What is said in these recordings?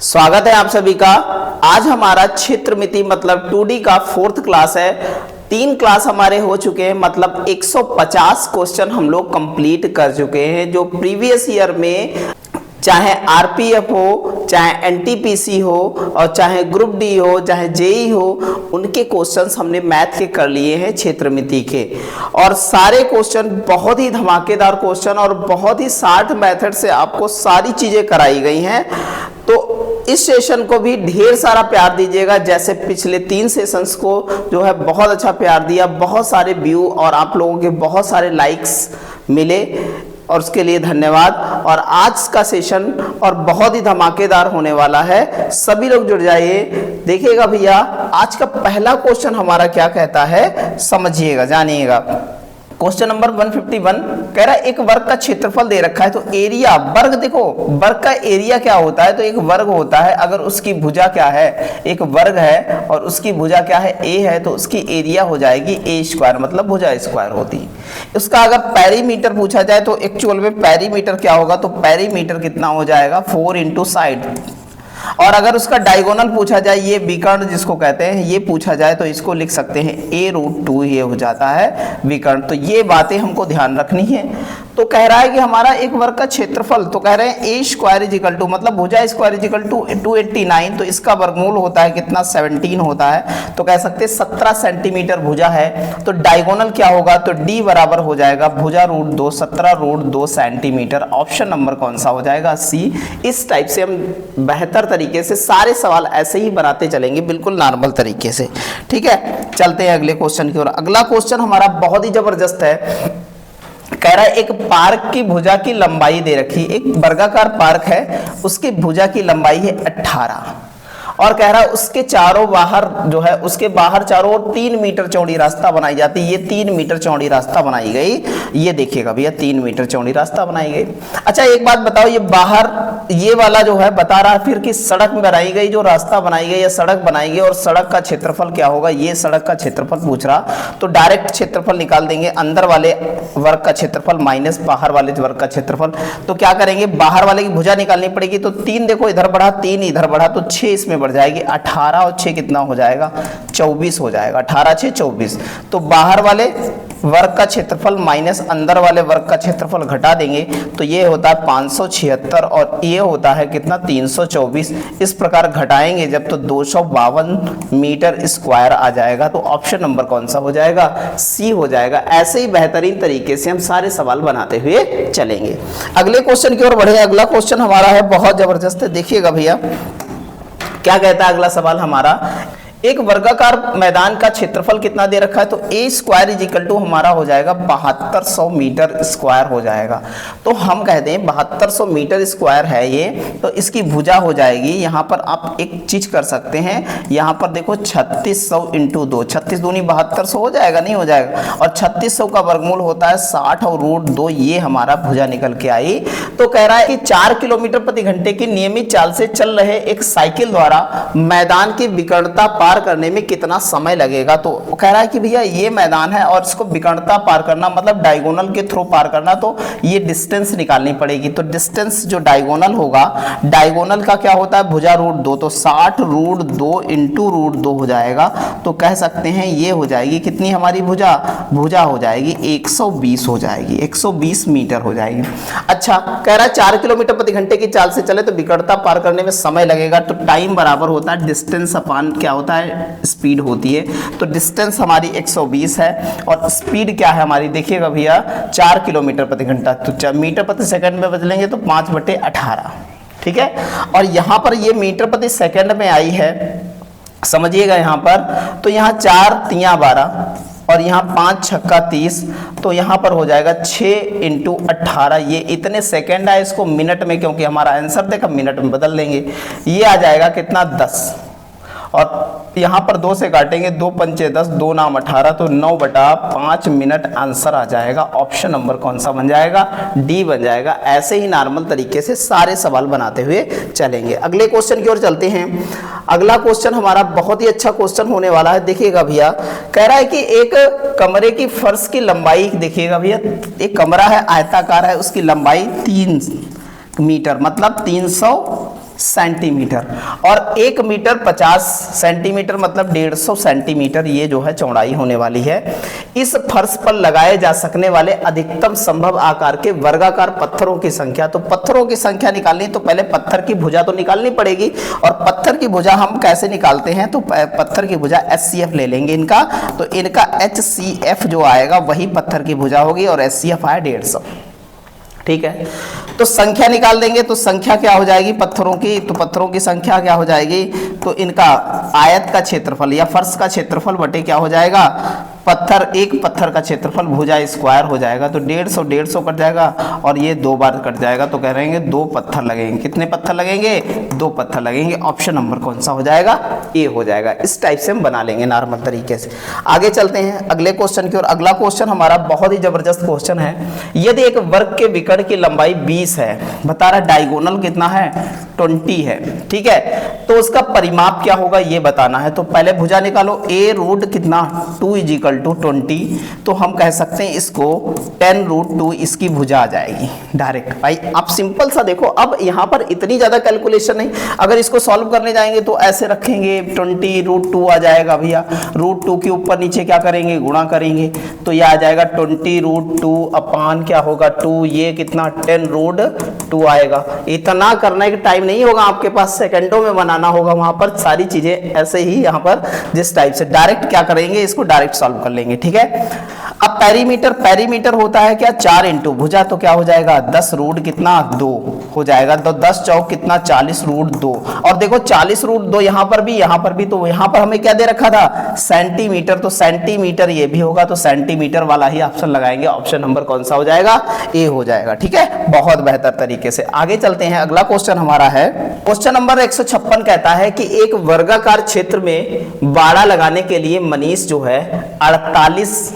स्वागत है आप सभी का। आज हमारा क्षेत्रमिति मतलब 2D का 4th क्लास है। 3 क्लास हमारे हो चुके हैं, मतलब 150 क्वेश्चन हम लोग कंप्लीट कर चुके हैं। जो प्रीवियस ईयर में चाहे आरपीएफ हो, चाहे एनटीपीसी हो, और चाहे ग्रुप डी हो, चाहे जेई हो, उनके क्वेश्चंस हमने मैथ के कर लिए हैं क्षेत्रमिति के। और सारे क्वेश्चन बहुत ही धमाकेदार क्वेश्चन और बहुत ही शार्ट मेथड से आपको सारी चीजें कराई गई हैं। तो इस सेशन को भी ढेर सारा प्यार दीजिएगा। जैसे पिछले 3 सेशंस को जो है बहुत अच्छा प्यार दिया, बहुत सारे व्यू और आप लोगों के बहुत सारे लाइक्स मिले और उसके लिए धन्यवाद। और आज का सेशन और बहुत ही धमाकेदार होने वाला है, सभी लोग जुड़ जाइए। देखिएगा भैया, आज का पहला क्वेश्चन हमारा क्या कहता है, समझिएगा, जानिएगा। क्वेश्चन नंबर 151 कह रहा है एक वर्ग का क्षेत्रफल दे रखा है, तो एरिया, वर्ग देखो, वर्ग का एरिया क्या होता है, तो एक वर्ग होता है अगर उसकी भुजा क्या है, एक वर्ग है और उसकी भुजा क्या है, ए है, तो उसकी एरिया हो जाएगी ए स्क्वायर, मतलब भुजा स्क्वायर होती है। उसका अगर पेरीमीटर पूछा जाए तो एक्चुअल में पेरीमीटर क्या होगा, तो पेरीमीटर कितना हो जाएगा, 4 इंटू साइड। और अगर उसका डायगोनल पूछा जाए, ये विकर्ण जिसको कहते हैं, ये पूछा जाए तो इसको लिख सकते हैं a√2, ये हो जाता है विकर्ण। तो ये बातें हमको ध्यान रखनी है। तो कह रहा है कि हमारा एक वर्ग का क्षेत्रफल, तो कह रहे हैं ए स्क्वायर इज इक्वल टू, मतलब भुजा स्क्वायर इज इक्वल टू 289, तो इसका वर्गमूल होता है कितना, 17 होता है। तो कह सकते हैं 17 सेंटीमीटर भुजा है। तो डायगोनल क्या होगा, तो d बराबर हो जाएगा भुजा √2, 17√2 सेंटीमीटर। ऑप्शन नंबर कौन सा हो जाएगा, सी। इस टाइप से हम बेहतर तरीके से सारे सवाल ऐसे ही बनाते चलेंगे, बिल्कुल नॉर्मल तरीके से। ठीक है, चलते हैं अगले क्वेश्चन की ओर। अगला क्वेश्चन हमारा बहुत ही जबरदस्त है। कह रहा है एक पार्क की भुजा की लंबाई दे रखी, एक वर्गाकार पार्क है, उसकी भुजा की लंबाई है 18, और कह रहा है उसके चारों बाहर जो है, उसके बाहर चारों ओर 3 मीटर चौड़ी रास्ता बनाई जाती है। ये 3 मीटर चौड़ी रास्ता बनाई गई, ये देखिएगा भैया, 3 मीटर चौड़ी रास्ता बनाई गई। अच्छा एक बात बताओ, ये बाहर ये वाला जो है बता रहा है फिर कि सड़क बनाई गई, जो रास्ता बनाई गई या सड़क बनाई गई, और सड़क का क्षेत्रफल क्या होगा, ये सड़क का क्षेत्रफल पूछ रहा। तो डायरेक्ट क्षेत्रफल निकाल देंगे, अंदर वाले वर्ग का क्षेत्रफल माइनस बाहर वाले वर्ग का क्षेत्रफल। तो क्या करेंगे, बाहर वाले की भुजा निकालनी पड़ेगी। तो 3 देखो इधर बढ़ा, 3 इधर बढ़ा, तो 6 इसमें बढ़ जाएगी। 18 और 6 कितना हो जाएगा, 24 हो जाएगा। 18 6 24। तो बाहर वाले वर्ग का क्षेत्रफल माइनस अंदर वाले वर्ग का क्षेत्रफल घटा देंगे, तो ये होता है 576 और ये होता है कितना, 324। इस प्रकार घटाएंगे जब, तो 252 मीटर स्क्वायर आ जाएगा। तो ऑप्शन नंबर कौन सा हो जाएगा, सी हो जाएगा। ऐसे ही बेहतरीन तरीके से हम सारे सवाल बनाते हुए चलेंगे। अगले क्वेश्चन की ओर बढ़े। अगला क्वेश्चन हमारा है बहुत जबरदस्त है, देखिएगा भैया क्या कहता है अगला सवाल हमारा। एक वर्गाकार मैदान का क्षेत्रफल कितना दे रखा है, तो ए स्क्वायर इज इक्वल टू हमारा हो जाएगा 7200 मीटर स्क्वायर हो जाएगा। तो हम कहते हैं 7200 मीटर स्क्वायर है ये, तो इसकी भुजा हो जाएगी, यहाँ पर आप एक चीज कर सकते हैं, यहाँ पर देखो 3600 इंटू 2, 36 दूनी 7200 हो जाएगा, नहीं हो जाएगा। और 3600 का वर्गमूल होता है 60 और √2, ये हमारा भुजा निकल के आई। तो कह रहा है कि 4 किलोमीटर प्रति घंटे की नियमित चाल से चल रहे एक साइकिल द्वारा मैदान की विकर्णता पार करने में कितना समय लगेगा। तो कह रहा है कि भैया ये मैदान है और इसको विकर्णता पार करना मतलब डायगोनल के थ्रू पार करना, तो ये डिस्टेंस निकालनी पड़ेगी। तो डिस्टेंस जो डायगोनल होगा, डायगोनल का क्या होता है, भुजा √2, तो 60 √2 इंटू √2 हो जाएगा। तो कह सकते हैं ये हो जाएगी कितनी हमारी भुजा, भुजा हो जाएगी 120 हो जाएगी, 120 मीटर हो जाएगी। अच्छा कह रहा है 4 किलोमीटर प्रति घंटे की चाल से चले तो विकर्णता पार करने में समय लगेगा। तो टाइम बराबर होता है डिस्टेंस अपान क्या होता है, स्पीड होती है। तो डिस्टेंस हमारी 120 है और स्पीड क्या है हमारी, देखिएगा भैया 4 किलोमीटर प्रति घंटा, तो मीटर प्रति सेकंड में बदलेंगे तो 5/18। ठीक है, और यहाँ पर ये मीटर प्रति सेकंड में आई है, समझिएगा यहाँ पर। तो यहाँ 4 तियां 12 और यहाँ 5 छक्का 30, तो यहाँ पर हो जाएगा 6 इंटू 18। ये इतने सेकेंड है, इसको मिनट में, क्योंकि हमारा आंसर देखा मिनट में बदल लेंगे, ये आ जाएगा कितना 10। और यहाँ पर 2 से काटेंगे, 2 पंचे 10, 2 नाम 18, तो 9/5 मिनट आंसर आ जाएगा। ऑप्शन नंबर कौन सा बन जाएगा, डी बन जाएगा। ऐसे ही नॉर्मल तरीके से सारे सवाल बनाते हुए चलेंगे। अगले क्वेश्चन की ओर चलते हैं। अगला क्वेश्चन हमारा बहुत ही अच्छा क्वेश्चन होने वाला है, देखिएगा भैया। कह रहा है कि एक कमरे की फर्श की लंबाई, देखिएगा भैया, एक कमरा है आयताकार है, उसकी लंबाई 3 मीटर मतलब 300 सेंटीमीटर, और 1 मीटर 50 सेंटीमीटर मतलब 150 सेंटीमीटर ये जो है चौड़ाई होने वाली है। इस फर्श पर लगाए जा सकने वाले अधिकतम संभव आकार के वर्गाकार पत्थरों की संख्या। तो पत्थरों की संख्या निकालनी तो पहले पत्थर की भुजा तो निकालनी पड़ेगी, और पत्थर की भुजा हम कैसे निकालते हैं, तो पत्थर की भुजा HCF ले लेंगे इनका, तो इनका HCF जो आएगा वही पत्थर की भुजा होगी, और HCF आया 150। ठीक है, तो संख्या निकाल देंगे, तो संख्या क्या हो जाएगी पत्थरों की, तो पत्थरों की संख्या क्या हो जाएगी, तो इनका आयत का क्षेत्रफल या फर्श का क्षेत्रफल बटे क्या हो जाएगा, एक पत्थर का क्षेत्रफल भुजा स्क्वायर हो जाएगा, तो 150 कट जाएगा, और ये 2 बार कट जाएगा, तो कह रहे हैं 2 पत्थर लगेंगे। कितने पत्थर लगेंगे, 2 पत्थर लगेंगे। ऑप्शन नंबर कौन सा हो जाएगा, ए हो जाएगा। इस टाइप से हम बना लेंगे नॉर्मल तरीके से। आगे चलते हैं अगले क्वेश्चन की ओर। अगला क्वेश्चन हमारा बहुत ही जबरदस्त क्वेश्चन है। यदि एक वर्ग के विकर्ण की लंबाई 20 है, बता रहा डायगोनल कितना है, 20 है। ठीक है, तो उसका परिमाप क्या होगा ये बताना है। तो पहले भुजा निकालो, a रूट कितना 2 = 20, तो हम कह सकते हैं इसको 10√2 इसकी भुजा आ जाएगी डायरेक्ट। भाई आप सिंपल सा देखो, अब यहाँ पर इतनी ज्यादा कैलकुलेशन नहीं, अगर इसको सॉल्व करने जाएंगे तो ऐसे रखेंगे 20√2 आ जाएगा भैया, √2 के ऊपर नीचे क्या करेंगे, गुणा करेंगे, तो ये आ जाएगा 20√2 अपान क्या होगा 2, ये कितना 10√2 आएगा। इतना करने का टाइम नहीं होगा आपके पास, सेकंडों में बनाना होगा, वहां पर सारी चीजें ऐसे ही यहाँ पर जिस टाइप से डायरेक्ट क्या करेंगे, इसको डायरेक्ट सॉल्व कर लेंगे। ठीक है, अब पेरीमीटर होता है क्या 4 इंटू भुजा, तो क्या हो जाएगा 10 कितना 2 हो जाएगा, तो 10 चौक कितना 40√2, और देखो 40√2 यहाँ पर भी, तो यहाँ पर हमें क्या दे रखा था सेंटीमीटर, तो सेंटीमीटर ये भी होगा, तो सेंटीमीटर वाला ही ऑप्शन लगाएंगे। ऑप्शन नंबर कौन सा हो जाएगा, ए हो जाएगा। ठीक है, बहुत बेहतर तरीके से आगे चलते हैं। अगला क्वेश्चन हमारा है क्वेश्चन नंबर 156, कहता है कि एक वर्गाकार क्षेत्र में बाड़ा लगाने के लिए मनीष जो है 48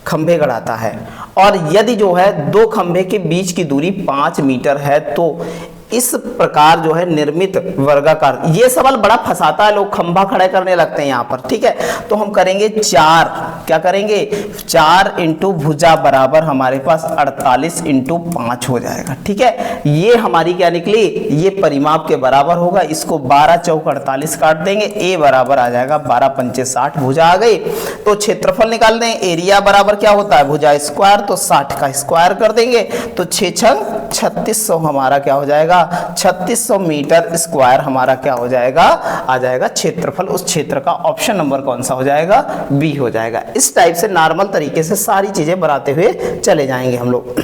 खंभे गड़ाता है, और यदि जो है 2 खंभे के बीच की दूरी 5 मीटर है, तो इस प्रकार जो है निर्मित वर्गाकार, ये सवाल बड़ा फंसाता है, लोग खंभा खड़े करने लगते हैं यहाँ पर। ठीक है, तो हम करेंगे 4, क्या करेंगे 4 इंटू भुजा बराबर हमारे पास 48 इंटू 5 हो जाएगा। ठीक है, ये हमारी क्या निकली, ये परिमाप के बराबर होगा। इसको 12 चौक 48 काट देंगे, ए बराबर आ जाएगा 12 पंचे 60, भुजा आ गई। तो क्षेत्रफल निकाल दें, एरिया बराबर क्या होता है भुजा स्क्वायर, तो 60 का स्क्वायर कर देंगे, तो 6×6 3600 हमारा क्या हो जाएगा 3600 मीटर स्क्वायर हमारा क्या हो जाएगा, आ जाएगा क्षेत्रफल उस क्षेत्र का। ऑप्शन नंबर कौन सा हो जाएगा, बी हो जाएगा। इस टाइप से नॉर्मल तरीके से सारी चीजें बनाते हुए चले जाएंगे हम लोग।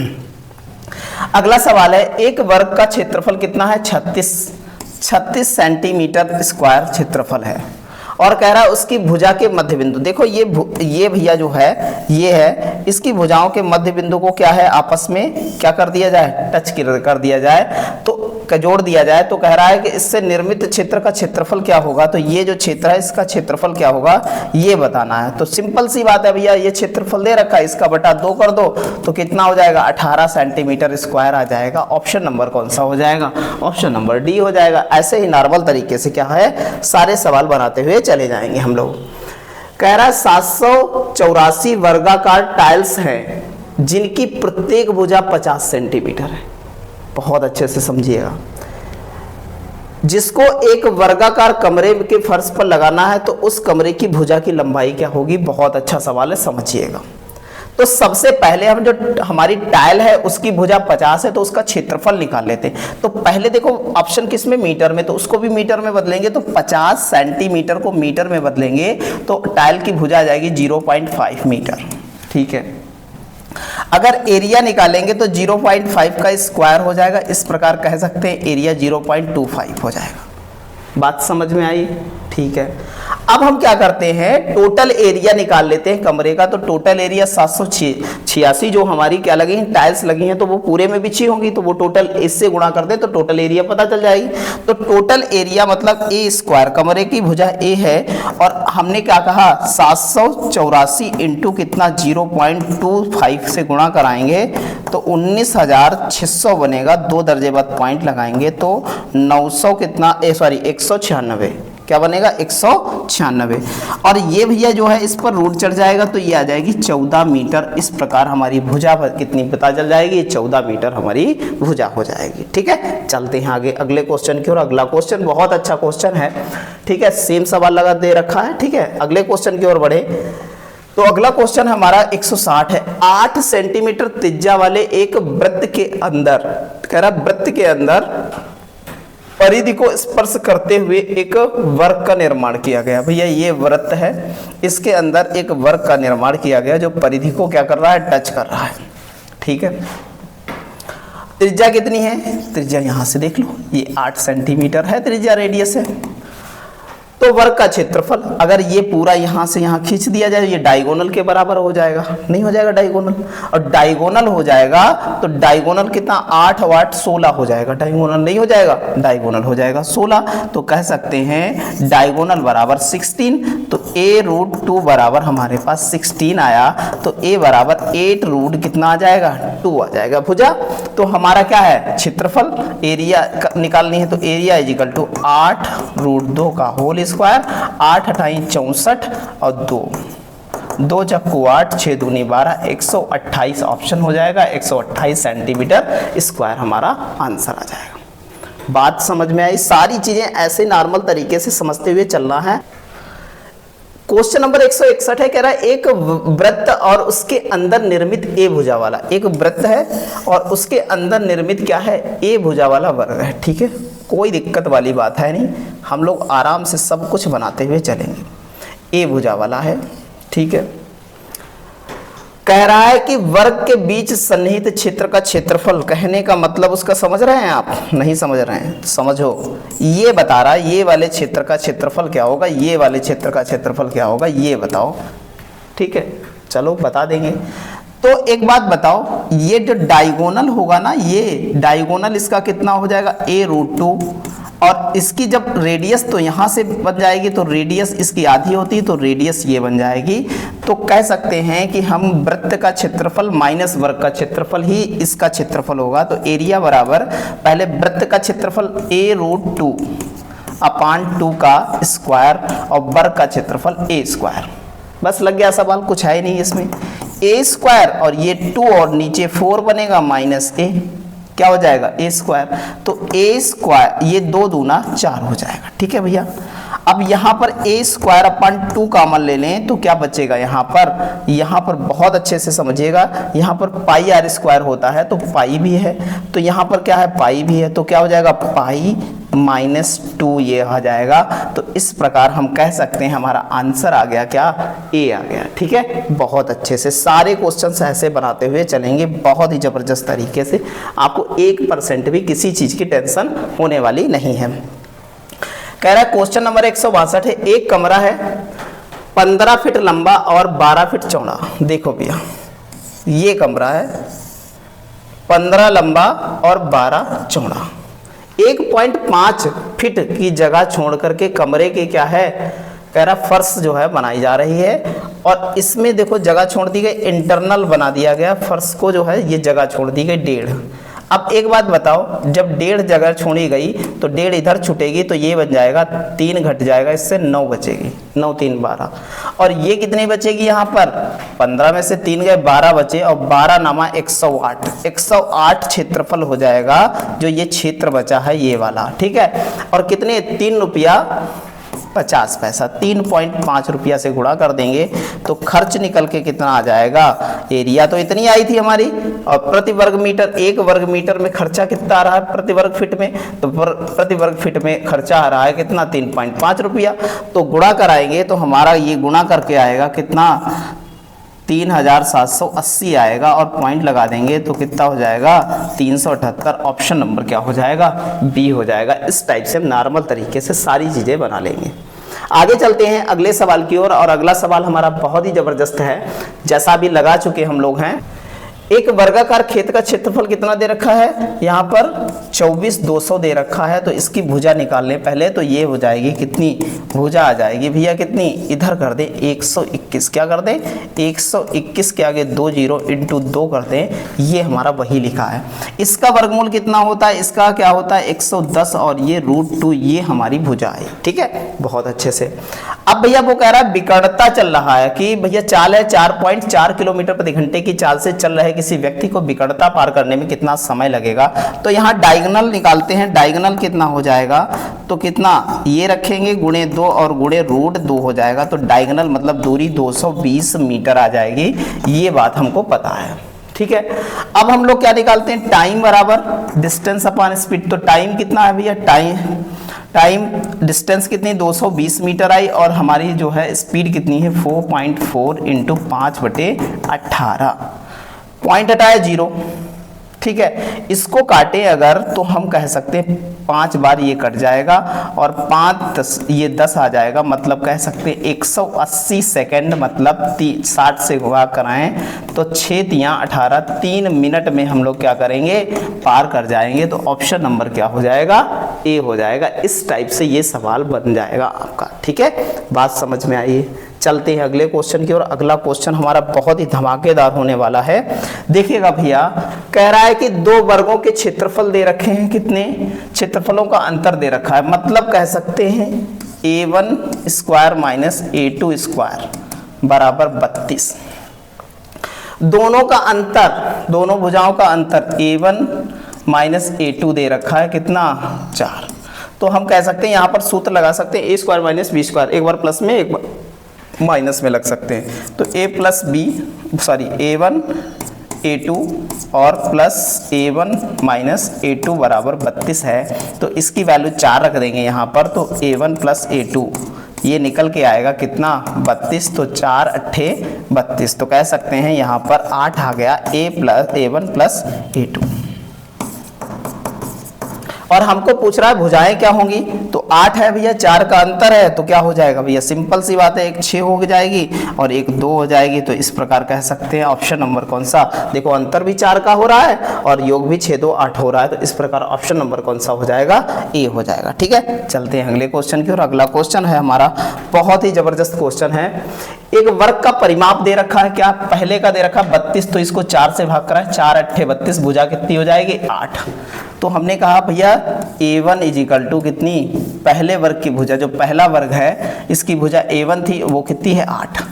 अगला सवाल है, एक वर्ग का क्षेत्रफल कितना है 36 सेंटीमीटर स्क्वायर क्षेत्रफल है, और कह रहा है उसकी भुजा के मध्य बिंदु, देखो ये भैया जो है ये है, इसकी भुजाओं के मध्य बिंदु को क्या है आपस में क्या कर दिया जाए, टच कर दिया जाए, तो जोड़ दिया जाए। तो कह रहा है कि इससे निर्मित क्षेत्र का क्षेत्रफल क्या होगा, तो ये जो क्षेत्र है इसका क्षेत्रफल क्या होगा ये बताना है। तो सिंपल सी बात है भैया, ये क्षेत्रफल दे रखा है, इसका बटा 2 कर दो, तो कितना हो जाएगा 18 सेंटीमीटर स्क्वायर आ जाएगा। ऑप्शन नंबर कौन सा हो जाएगा, ऑप्शन नंबर डी हो जाएगा। ऐसे ही नॉर्मल तरीके से क्या है सारे सवाल बनाते हुए चले जाएंगे हम लोग। कह रहा है 784 वर्गाकार टाइल्स हैं जिनकी प्रत्येक भुजा 50 सेंटीमीटर है। बहुत अच्छे से समझिएगा, जिसको एक वर्गाकार कमरे के फर्श पर लगाना है, तो उस कमरे की भुजा की लंबाई क्या होगी। बहुत अच्छा सवाल है, समझिएगा। तो सबसे पहले हम जो हमारी टाइल है उसकी भुजा 50 है, तो उसका क्षेत्रफल निकाल लेते हैं। तो पहले देखो ऑप्शन किस में, मीटर में, तो उसको भी मीटर में बदलेंगे, तो 50 सेंटीमीटर को मीटर में बदलेंगे, तो टाइल की भुजा आ जाएगी 0.5 मीटर। ठीक है, अगर एरिया निकालेंगे तो 0.5 का स्क्वायर हो जाएगा, इस प्रकार कह सकते हैं एरिया 0.25 हो जाएगा। बात समझ में आई, ठीक है। अब हम क्या करते हैं, टोटल एरिया निकाल लेते हैं कमरे का। तो टोटल एरिया 786 जो हमारी क्या लगी हैं टाइल्स लगी हैं, तो वो पूरे में बिछी होंगी, तो वो टोटल इससे गुणा कर दे तो टोटल एरिया पता चल जाएगी। तो टोटल एरिया मतलब ए स्क्वायर, कमरे की भुजा ए है, और हमने क्या कहा 784 इंटू कितना 0.25 से गुणा कराएंगे तो 19,600 बनेगा। 2 दर्जे बाद पॉइंट लगाएंगे तो 900 कितना 196 क्या बनेगा 196। और ये भैया जो है इस पर रूट चढ़ जाएगा तो ये आ जाएगी 14 मीटर। इस प्रकार हमारी भुजा कितनी पता चल जाएगी, 14 मीटर हमारी भुजा हो जाएगी। ठीक है, चलते हैं आगे अगले क्वेश्चन की ओर। अगला क्वेश्चन बहुत अच्छा क्वेश्चन है, ठीक है, सेम सवाल लगा दे रखा है। ठीक है, अगले क्वेश्चन की ओर बढ़े तो अगला क्वेश्चन हमारा 160 है। 8 सेंटीमीटर त्रिज्या वाले एक वृत्त के अंदर, कह रहा वृत्त के अंदर परिधि को स्पर्श करते हुए एक वर्ग का निर्माण किया गया। भैया ये वृत्त है, इसके अंदर एक वर्ग का निर्माण किया गया जो परिधि को क्या कर रहा है, टच कर रहा है। ठीक है, त्रिज्या कितनी है, त्रिज्या यहां से देख लो, ये 8 सेंटीमीटर है त्रिज्या, रेडियस है। तो वर्ग का क्षेत्रफल अगर ये पूरा यहां से यहां खींच दिया जाए, ये डायगोनल के बराबर हो जाएगा, नहीं हो जाएगा डायगोनल, और डायगोनल हो जाएगा तो डायगोनल कितना 8 और 8 16 हो जाएगा, डायगोनल नहीं हो जाएगा, डायगोनल हो जाएगा 16। तो कह सकते हैं डायगोनल बराबर 16। तो a√2 बराबर हमारे पास 16 आया, तो a बराबर 8 कितना आ जाएगा, 2 आ जाएगा भुजा। तो हमारा क्या है, क्षेत्रफल एरिया निकालनी है, तो एरिया इज इक्वल टू 8√2 का होल स्क्वायर, 8 अठाई 64 और 2 चक्कू 8 6 दूनी 12, 128 ऑप्शन हो जाएगा। 128 सेंटीमीटर स्क्वायर हमारा आंसर आ जाएगा। बात समझ में आई, सारी चीजें ऐसे नॉर्मल तरीके से समझते हुए चलना है। क्वेश्चन नंबर 161 है, कह रहा है एक वृत्त और उसके अंदर निर्मित ए भुजा वाला, एक वृत्त है और उसके अंदर निर्मित क्या है, ए भुजा वाला वर्ग है। ठीक है, कोई दिक्कत वाली बात है नहीं, हम लोग आराम से सब कुछ बनाते हुए चलेंगे। ए भुजा वाला है, ठीक है, कह रहा है कि वर्ग के बीच सन्निहित क्षेत्र का क्षेत्रफल, कहने का मतलब उसका समझ रहे हैं आप, नहीं समझ रहे हैं, समझो। ये बता रहा है ये वाले क्षेत्र का क्षेत्रफल क्या होगा, ये वाले क्षेत्र का क्षेत्रफल क्या होगा, ये बताओ। ठीक है, चलो बता देंगे। तो एक बात बताओ, ये जो डायगोनल होगा ना, ये डायगोनल इसका कितना हो जाएगा, a√2, और इसकी जब रेडियस तो यहाँ से बन जाएगी, तो रेडियस इसकी आधी होती है, तो रेडियस ये बन जाएगी। तो कह सकते हैं कि हम वृत्त का क्षेत्रफल माइनस वर्ग का क्षेत्रफल ही इसका क्षेत्रफल होगा। तो एरिया बराबर पहले वृत्त का क्षेत्रफल a√2 अपान 2 का स्क्वायर और वर्ग का क्षेत्रफल a स्क्वायर। बस लग गया सवाल, कुछ है ही नहीं इसमें। a स्क्वायर और ये 2 और नीचे 4 बनेगा माइनस a, क्या हो जाएगा a स्क्वायर। तो a स्क्वायर ये 2 दूना 4 हो जाएगा। ठीक है भैया, अब यहाँ पर a स्क्वायर अपन 2 कॉमन ले लें तो क्या बचेगा, यहाँ पर बहुत अच्छे से समझिएगा, यहाँ पर पाई आर स्क्वायर होता है तो पाई भी है, तो यहाँ पर क्या है, पाई भी है, तो क्या हो जाएगा, पाई -2 ये आ जाएगा। तो इस प्रकार हम कह सकते हैं हमारा आंसर आ गया क्या, ए आ गया। ठीक है, बहुत अच्छे से सारे क्वेश्चन ऐसे बनाते हुए चलेंगे, बहुत ही जबरदस्त तरीके से, आपको 1% भी किसी चीज की टेंशन होने वाली नहीं है। कह रहा है क्वेश्चन नंबर 162 है, एक कमरा है 15 फीट लंबा और 12 फीट चौड़ा। देखो भैया, ये कमरा है 15 लंबा और 12 चौड़ा, 1.5 फीट की जगह छोड़ करके कमरे के क्या है, कह रहा फर्श जो है बनाई जा रही है, और इसमें देखो जगह छोड़ दी गई, इंटरनल बना दिया गया फर्श को, जो है ये जगह छोड़ दी गई 1.5। अब एक बात बताओ, जब 1.5 जगह छोड़ी गई तो 1.5 इधर छूटेगी, तो ये बन जाएगा 3 घट जाएगा, इससे 9 बचेगी, 9 3 12, और ये कितनी बचेगी, यहाँ पर 15 में से 3 गए 12 बचे, और 12 नामा 108 क्षेत्रफल हो जाएगा, जो ये क्षेत्र बचा है ये वाला। ठीक है, और कितने, 3 रुपया 50 पैसा, 3.5 रुपया से गुणा कर देंगे तो खर्च निकल के कितना आ जाएगा, एरिया तो इतनी आई थी हमारी, और प्रति वर्ग मीटर, 1 वर्ग मीटर में खर्चा कितना आ रहा है प्रति वर्ग फीट में, तो प्रति वर्ग फीट में खर्चा आ रहा है कितना, 3.5 रुपया। तो गुणा कराएंगे तो हमारा ये गुणा करके आएगा कितना, 3780 आएगा, और पॉइंट लगा देंगे तो कितना हो जाएगा, 378। ऑप्शन नंबर क्या हो जाएगा, बी हो जाएगा। इस टाइप से नॉर्मल तरीके से सारी चीजें बना लेंगे। आगे चलते हैं अगले सवाल की ओर, और अगला सवाल हमारा बहुत ही जबरदस्त है, जैसा भी लगा चुके हम लोग हैं। एक वर्गाकार खेत का क्षेत्रफल कितना दे रखा है, यहाँ पर 24,200 दे रखा है। तो इसकी भुजा निकालने पहले तो ये हो जाएगी कितनी, भुजा आ जाएगी भैया कितनी, इधर कर दें 121, क्या कर दें 121 के आगे 2 जीरो इंटू 2 कर दें, ये हमारा वही लिखा है। इसका वर्गमूल कितना होता है, इसका क्या होता है 110 और ये √2, ये हमारी भुजा है। ठीक है, बहुत अच्छे से। अब भैया वो कह रहा है विकर्णता चल रहा है कि भैया चाल है 4.4 किलोमीटर प्रति घंटे की चाल से चल रहे किसी व्यक्ति को विकर्णता पार करने में कितना समय लगेगा। तो यहाँ डायगोनल निकालते हैं, डायगोनल कितना हो जाएगा, तो कितना ये रखेंगे गुणे 2 और गुणे √2 हो जाएगा। तो डायगोनल मतलब दूरी 220 मीटर आ जाएगी, ये बात हमको पता है। ठीक है, अब हम लोग क्या निकालते हैं, टाइम बराबर डिस्टेंस अपॉन स्पीड। तो टाइम कितना है भैया, टाइम डिस्टेंस कितनी 220 मीटर आई और हमारी जो है स्पीड कितनी है 4.4 इंटू 5/18, पॉइंट हटाया 0। ठीक है, इसको काटे अगर तो हम कह सकते हैं 5 बार ये कट जाएगा और 5 10 ये 10 आ जाएगा, मतलब कह सकते हैं 180 सेकेंड, मतलब 60 से गुणा कराएं तो 6 तियां 18, 3 मिनट में हम लोग क्या करेंगे, पार कर जाएंगे। तो ऑप्शन नंबर क्या हो जाएगा, ए हो जाएगा। इस टाइप से ये सवाल बन जाएगा आपका। ठीक है, बात समझ में आई। चलते हैं अगले क्वेश्चन की ओर। अगला क्वेश्चन हमारा बहुत ही धमाकेदार होने वाला है। देखिएगा भैया, कह रहा है कि 2 वर्गों के क्षेत्रफल दे रखे हैं, कितने क्षेत्रफलों का अंतर दे रखा है, मतलब कह सकते हैं a1 square minus a2 square बराबर 32। दोनों का अंतर, दोनों भुजाओं का अंतर a1 माइनस a2 दे रखा है, कितना 4। तो हम कह सकते हैं यहाँ पर सूत्र लगा सकते हैं a square minus b square, एक बार प्लस में एक बार माइनस में लग सकते हैं। तो a1 a2 और प्लस a1 माइनस a2 बराबर 32 है। तो इसकी वैल्यू 4 रख देंगे यहाँ पर, तो a1 प्लस a2 ये निकल के आएगा कितना 32। तो 4 8 32, तो कह सकते हैं यहाँ पर 8 आ गया a1 प्लस a2। और हमको पूछ रहा है भुजाएं क्या होंगी, तो 8 है भैया, 4 का अंतर है, तो क्या हो जाएगा भैया, सिंपल सी बात है, एक 6 हो जाएगी और एक 2 हो जाएगी। तो इस प्रकार कह सकते हैं ऑप्शन नंबर कौन सा, देखो अंतर भी 4 का हो रहा है और योग भी 6 2 8 हो रहा है। तो इस प्रकार ऑप्शन नंबर कौन सा हो जाएगा, ए हो जाएगा। ठीक है, चलते हैं अगले क्वेश्चन की ओर। अगला क्वेश्चन है हमारा बहुत ही जबरदस्त क्वेश्चन है। एक वर्ग का परिमाप दे रखा है, क्या पहले का दे रखा है 32, तो इसको 4 से भाग कराएं, 4 8 32, भुजा कितनी हो जाएगी 8। तो हमने कहा भैया a1 इजिकल टू कितनी, पहले वर्ग की भुजा, जो पहला वर्ग है इसकी भुजा a1 थी, वो कितनी है 8।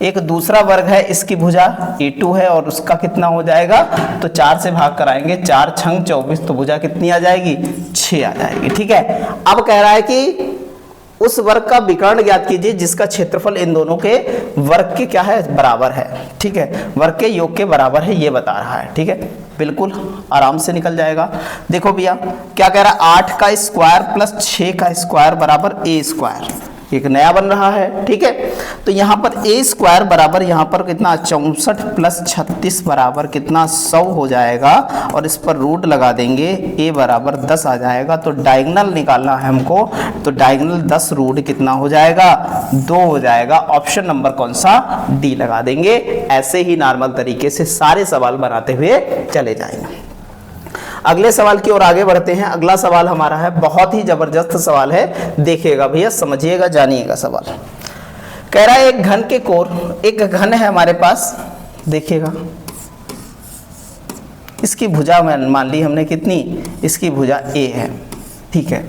एक दूसरा वर्ग है, इसकी भुजा a2 है और उसका कितना हो जाएगा, तो 4 से भाग कराएंगे, 4 छंग 24, तो भुजा कितनी आ जाएगी 6 आ जाएगी। ठीक है, अब कह रहा है कि उस वर्ग का विकर्ण ज्ञात कीजिए जिसका क्षेत्रफल इन दोनों के वर्ग के क्या है, बराबर है। ठीक है, वर्ग के योग के बराबर है, ये बता रहा है। ठीक है, बिल्कुल आराम से निकल जाएगा। देखो भैया क्या कह रहा है, 8 का स्क्वायर प्लस 6 का स्क्वायर बराबर a स्क्वायर, एक नया बन रहा है। ठीक है, तो यहाँ पर a स्क्वायर बराबर यहाँ पर कितना 64 प्लस 36 बराबर कितना 100 हो जाएगा और इस पर रूट लगा देंगे, a बराबर 10 आ जाएगा। तो डायगोनल निकालना है हमको, तो डायगोनल 10 रूट कितना हो जाएगा 2 हो जाएगा। ऑप्शन नंबर कौन सा, डी लगा देंगे। ऐसे ही नॉर्मल तरीके से सारे सवाल बनाते हुए चले जाएंगे। अगले सवाल की ओर आगे बढ़ते हैं। अगला सवाल हमारा है बहुत ही जबरदस्त सवाल है, देखिएगा भैया, समझिएगा, जानिएगा सवाल। कह रहा है एक घन के कोर, एक घन है हमारे पास, देखिएगा इसकी भुजा मान ली हमने कितनी, इसकी भुजा a है। ठीक है,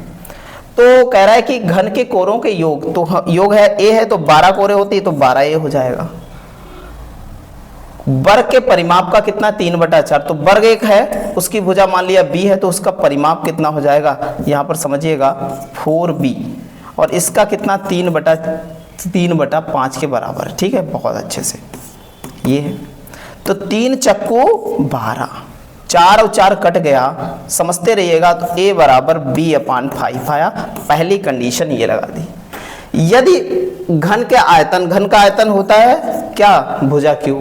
तो कह रहा है कि घन के कोरों के योग, तो योग है a है तो 12 कोरे होती है, तो 12a हो जाएगा। वर्ग के परिमाप का कितना 3/4, तो वर्ग 1 है, उसकी भुजा मान लिया b है, तो उसका परिमाप कितना हो जाएगा, यहाँ पर समझिएगा 4b, और इसका कितना 3/5 के बराबर है। ठीक है, बहुत अच्छे से ये है। तो 3 चक्कू 12, 4 और 4 कट गया, समझते रहिएगा। तो a बराबर b/5 आया, पहली कंडीशन ये लगा दी। यदि घन के आयतन, घन का आयतन होता है क्या, भुजा q,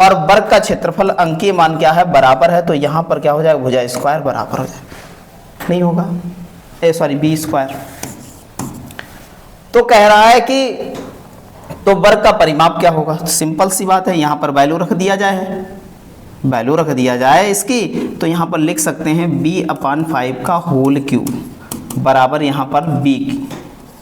और वर्ग का क्षेत्रफल अंकीय मान क्या है, बराबर है, तो यहां पर क्या हो जाएगा, भुजा स्क्वायर बराबर हो जाएगा, नहीं होगा b स्क्वायर। तो कह रहा है कि तो वर्ग का परिमाप क्या होगा, सिंपल सी बात है, यहां पर वैल्यू रख दिया जाए, वैल्यू रख दिया जाए इसकी, तो यहाँ पर लिख सकते हैं b/5 का होल क्यूब बराबर यहाँ पर b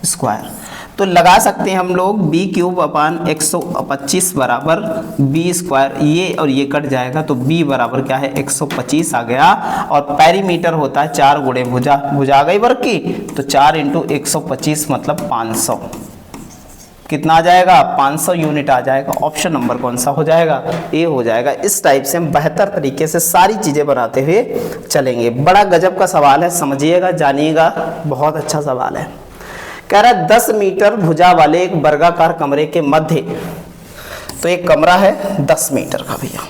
स्क्वायर। तो लगा सकते हैं हम लोग b क्यूब अपान 125 बराबर b स्क्वायर, ये और ये कट जाएगा तो b बराबर क्या है 125 आ गया। और पेरीमीटर होता है 4 गुणे भुजा, भुजा गई वर्ग की, तो 4 इंटू 125 मतलब 500। कितना आ जाएगा? 500 यूनिट आ जाएगा। ऑप्शन नंबर कौन सा हो जाएगा? ए हो जाएगा। इस टाइप से हम बेहतर तरीके से सारी चीज़ें बनाते हुए चलेंगे। बड़ा गजब का सवाल है, समझिएगा, जानिएगा, बहुत अच्छा सवाल है। कह रहा है 10 मीटर भुजा वाले एक वर्गाकार कमरे के मध्य, तो एक कमरा है 10 मीटर का भैया,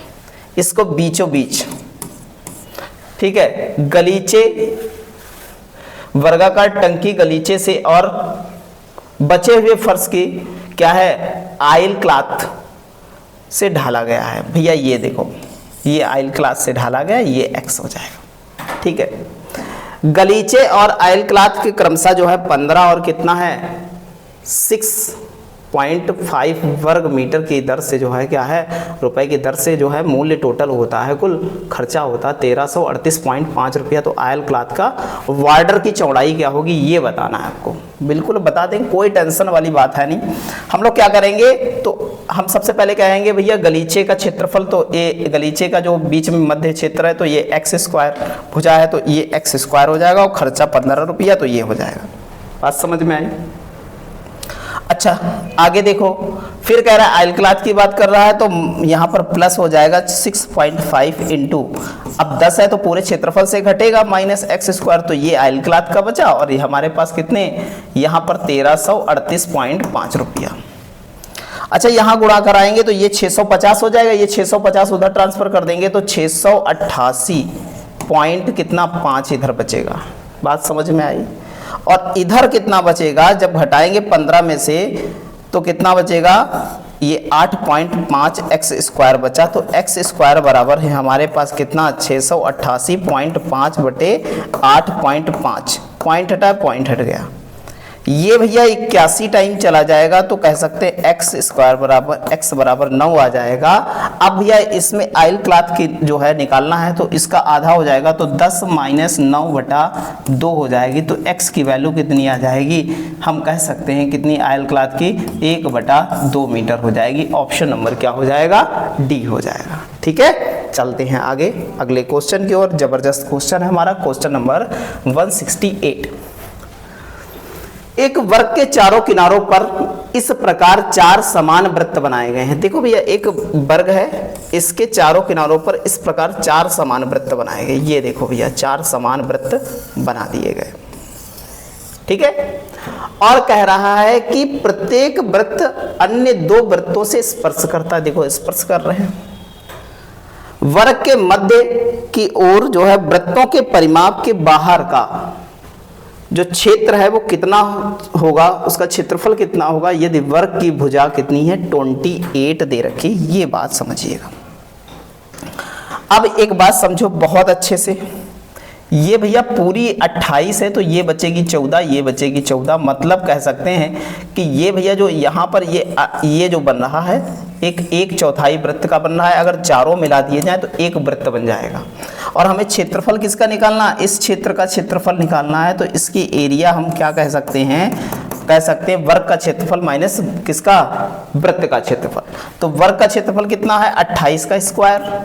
इसको बीचों बीच, ठीक है, गलीचे, वर्गाकार टंकी गलीचे से और बचे हुए फर्श की क्या है, आयल क्लॉथ से ढाला गया है। भैया ये देखो, ये आयल क्लॉथ से ढाला गया, ये एक्स हो जाएगा, ठीक है। गलीचे और आयल क्लॉथ के क्रमशः जो है 15 और कितना है 6.5 वर्ग मीटर की दर से जो है क्या है, रुपए की दर से जो है मूल्य टोटल होता है, कुल खर्चा होता है 1338.5 रुपया। तो आयल क्लॉथ का वार्डर की चौड़ाई क्या होगी ये बताना है आपको। बिल्कुल बता देंगे, कोई टेंशन वाली बात है नहीं। हम लोग क्या करेंगे, तो हम सबसे पहले कहेंगे भैया गलीचे का क्षेत्रफल, तो ये गलीचे का जो बीच में मध्य क्षेत्र है तो ये एक्स स्क्वायर भुजा है, तो ये एक्स स्क्वायर हो जाएगा और खर्चा 15 रुपया, तो ये हो जाएगा। बात समझ में आई? अच्छा आगे देखो, फिर कह रहा है आयल क्लॉथ की बात कर रहा है, तो यहाँ पर प्लस हो जाएगा 6.5 इंटू, अब 10 है तो पूरे क्षेत्रफल से घटेगा माइनस एक्स स्क्वायर, तो ये आयल क्लॉथ का बचा। और ये हमारे पास कितने, यहाँ पर 1338.5 रुपया। अच्छा यहाँ गुणा कराएंगे तो ये 650 हो जाएगा, ये 650 उधर ट्रांसफर कर देंगे तो 688 पॉइंट कितना 5 इधर बचेगा। बात समझ में आई? और इधर कितना बचेगा, जब घटाएंगे 15 में से तो कितना बचेगा, ये 8.5 एक्स स्क्वायर बचा, तो एक्स स्क्वायर बराबर है हमारे पास कितना 688.5 बटे 8.5, पॉइंट हटा, पॉइंट हट गया। ये भैया 81 टाइम चला जाएगा, तो कह सकते हैं एक्स स्क्वायर बराबर एक्स बराबर 9 आ जाएगा। अब भैया इसमें आयल क्लॉथ की जो है निकालना है, तो इसका आधा हो जाएगा, तो 10 माइनस 9 बटा 2 हो जाएगी, तो एक्स की वैल्यू कितनी आ जाएगी, हम कह सकते हैं कितनी, आयल क्लॉथ की 1/2 मीटर हो जाएगी। ऑप्शन नंबर क्या हो जाएगा, डी हो जाएगा। ठीक है, चलते हैं आगे अगले क्वेश्चन की ओर। जबरदस्त क्वेश्चन है हमारा, क्वेश्चन नंबर 168। एक वर्ग के चारों किनारों पर इस प्रकार 4 समान वृत्त बनाए गए हैं। देखो भैया एक वर्ग है, इसके चारों किनारों पर इस प्रकार 4 समान वृत्त बनाए गए। ये देखो भैया 4 समान वृत्त बना दिए गए, ठीक है। और कह रहा है कि प्रत्येक वृत्त अन्य 2 वृत्तों से स्पर्श करता है। देखो स्पर्श कर रहे हैं। वर्ग के मध्य की ओर जो है वृत्तों के परिमाप के बाहर का जो क्षेत्र है वो कितना होगा, उसका क्षेत्रफल कितना होगा, यदि वर्ग की भुजा कितनी है 28 दे रखी। ये बात समझिएगा। अब एक बात समझो बहुत अच्छे से, ये भैया पूरी 28 है तो ये बचेगी 14, ये बचेगी 14, मतलब कह सकते हैं कि ये भैया जो यहाँ पर ये जो बन रहा है एक चौथाई वृत्त का बन रहा है। अगर चारों मिला दिए जाए तो एक वृत्त बन जाएगा। और हमें क्षेत्रफल किसका निकालना, इस क्षेत्र का क्षेत्रफल निकालना है, तो इसकी एरिया हम क्या कह सकते हैं, कह सकते हैं वर्ग का क्षेत्रफल माइनस किसका, वृत्त का क्षेत्रफल। तो वर्ग का क्षेत्रफल कितना है 28 का स्क्वायर,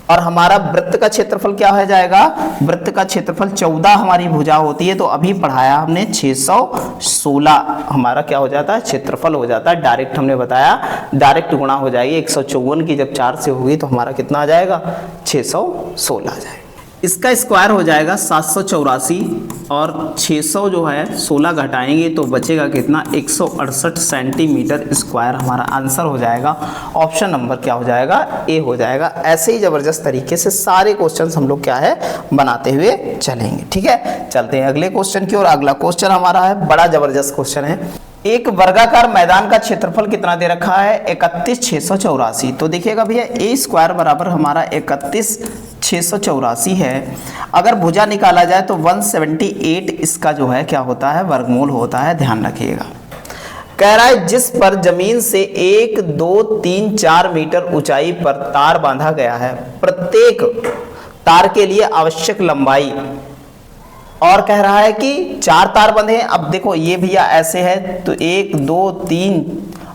और हमारा वृत्त का क्षेत्रफल क्या हो जाएगा, वृत्त का क्षेत्रफल 14 हमारी भुजा होती है, तो अभी पढ़ाया हमने 616 हमारा क्या हो जाता है, क्षेत्रफल हो जाता है। डायरेक्ट हमने बताया, डायरेक्ट गुणा हो जाएगी 154 की जब 4 से होगी तो हमारा कितना आ जाएगा 616 आ जाएगा। इसका स्क्वायर हो जाएगा 784 और 600 जो है 16 घटाएंगे तो बचेगा कितना 168 सेंटीमीटर स्क्वायर हमारा आंसर हो जाएगा। ऑप्शन नंबर क्या हो जाएगा, ए हो जाएगा। ऐसे ही जबरदस्त तरीके से सारे क्वेश्चंस हम लोग क्या है बनाते हुए चलेंगे। ठीक है, चलते हैं अगले क्वेश्चन की ओर। अगला क्वेश्चन हमारा है, बड़ा जबरदस्त क्वेश्चन है। एक वर्गाकार मैदान का क्षेत्रफल कितना दे रखा है 31684। तो देखिएगा भैया ए स्क्वायर बराबर हमारा 31684 है। अगर भुजा निकाला जाए तो 178 इसका जो है क्या होता है, वर्गमूल होता है, ध्यान रखिएगा। कह रहा है जिस पर जमीन से 1, 2, 3, 4 मीटर ऊंचाई पर तार बांधा गया है, प्रत्येक तार के लिए आवश्यक लंबाई, और कह रहा है कि 4 तार बंधे हैं। अब देखो ये भैया ऐसे है तो 1, 2, 3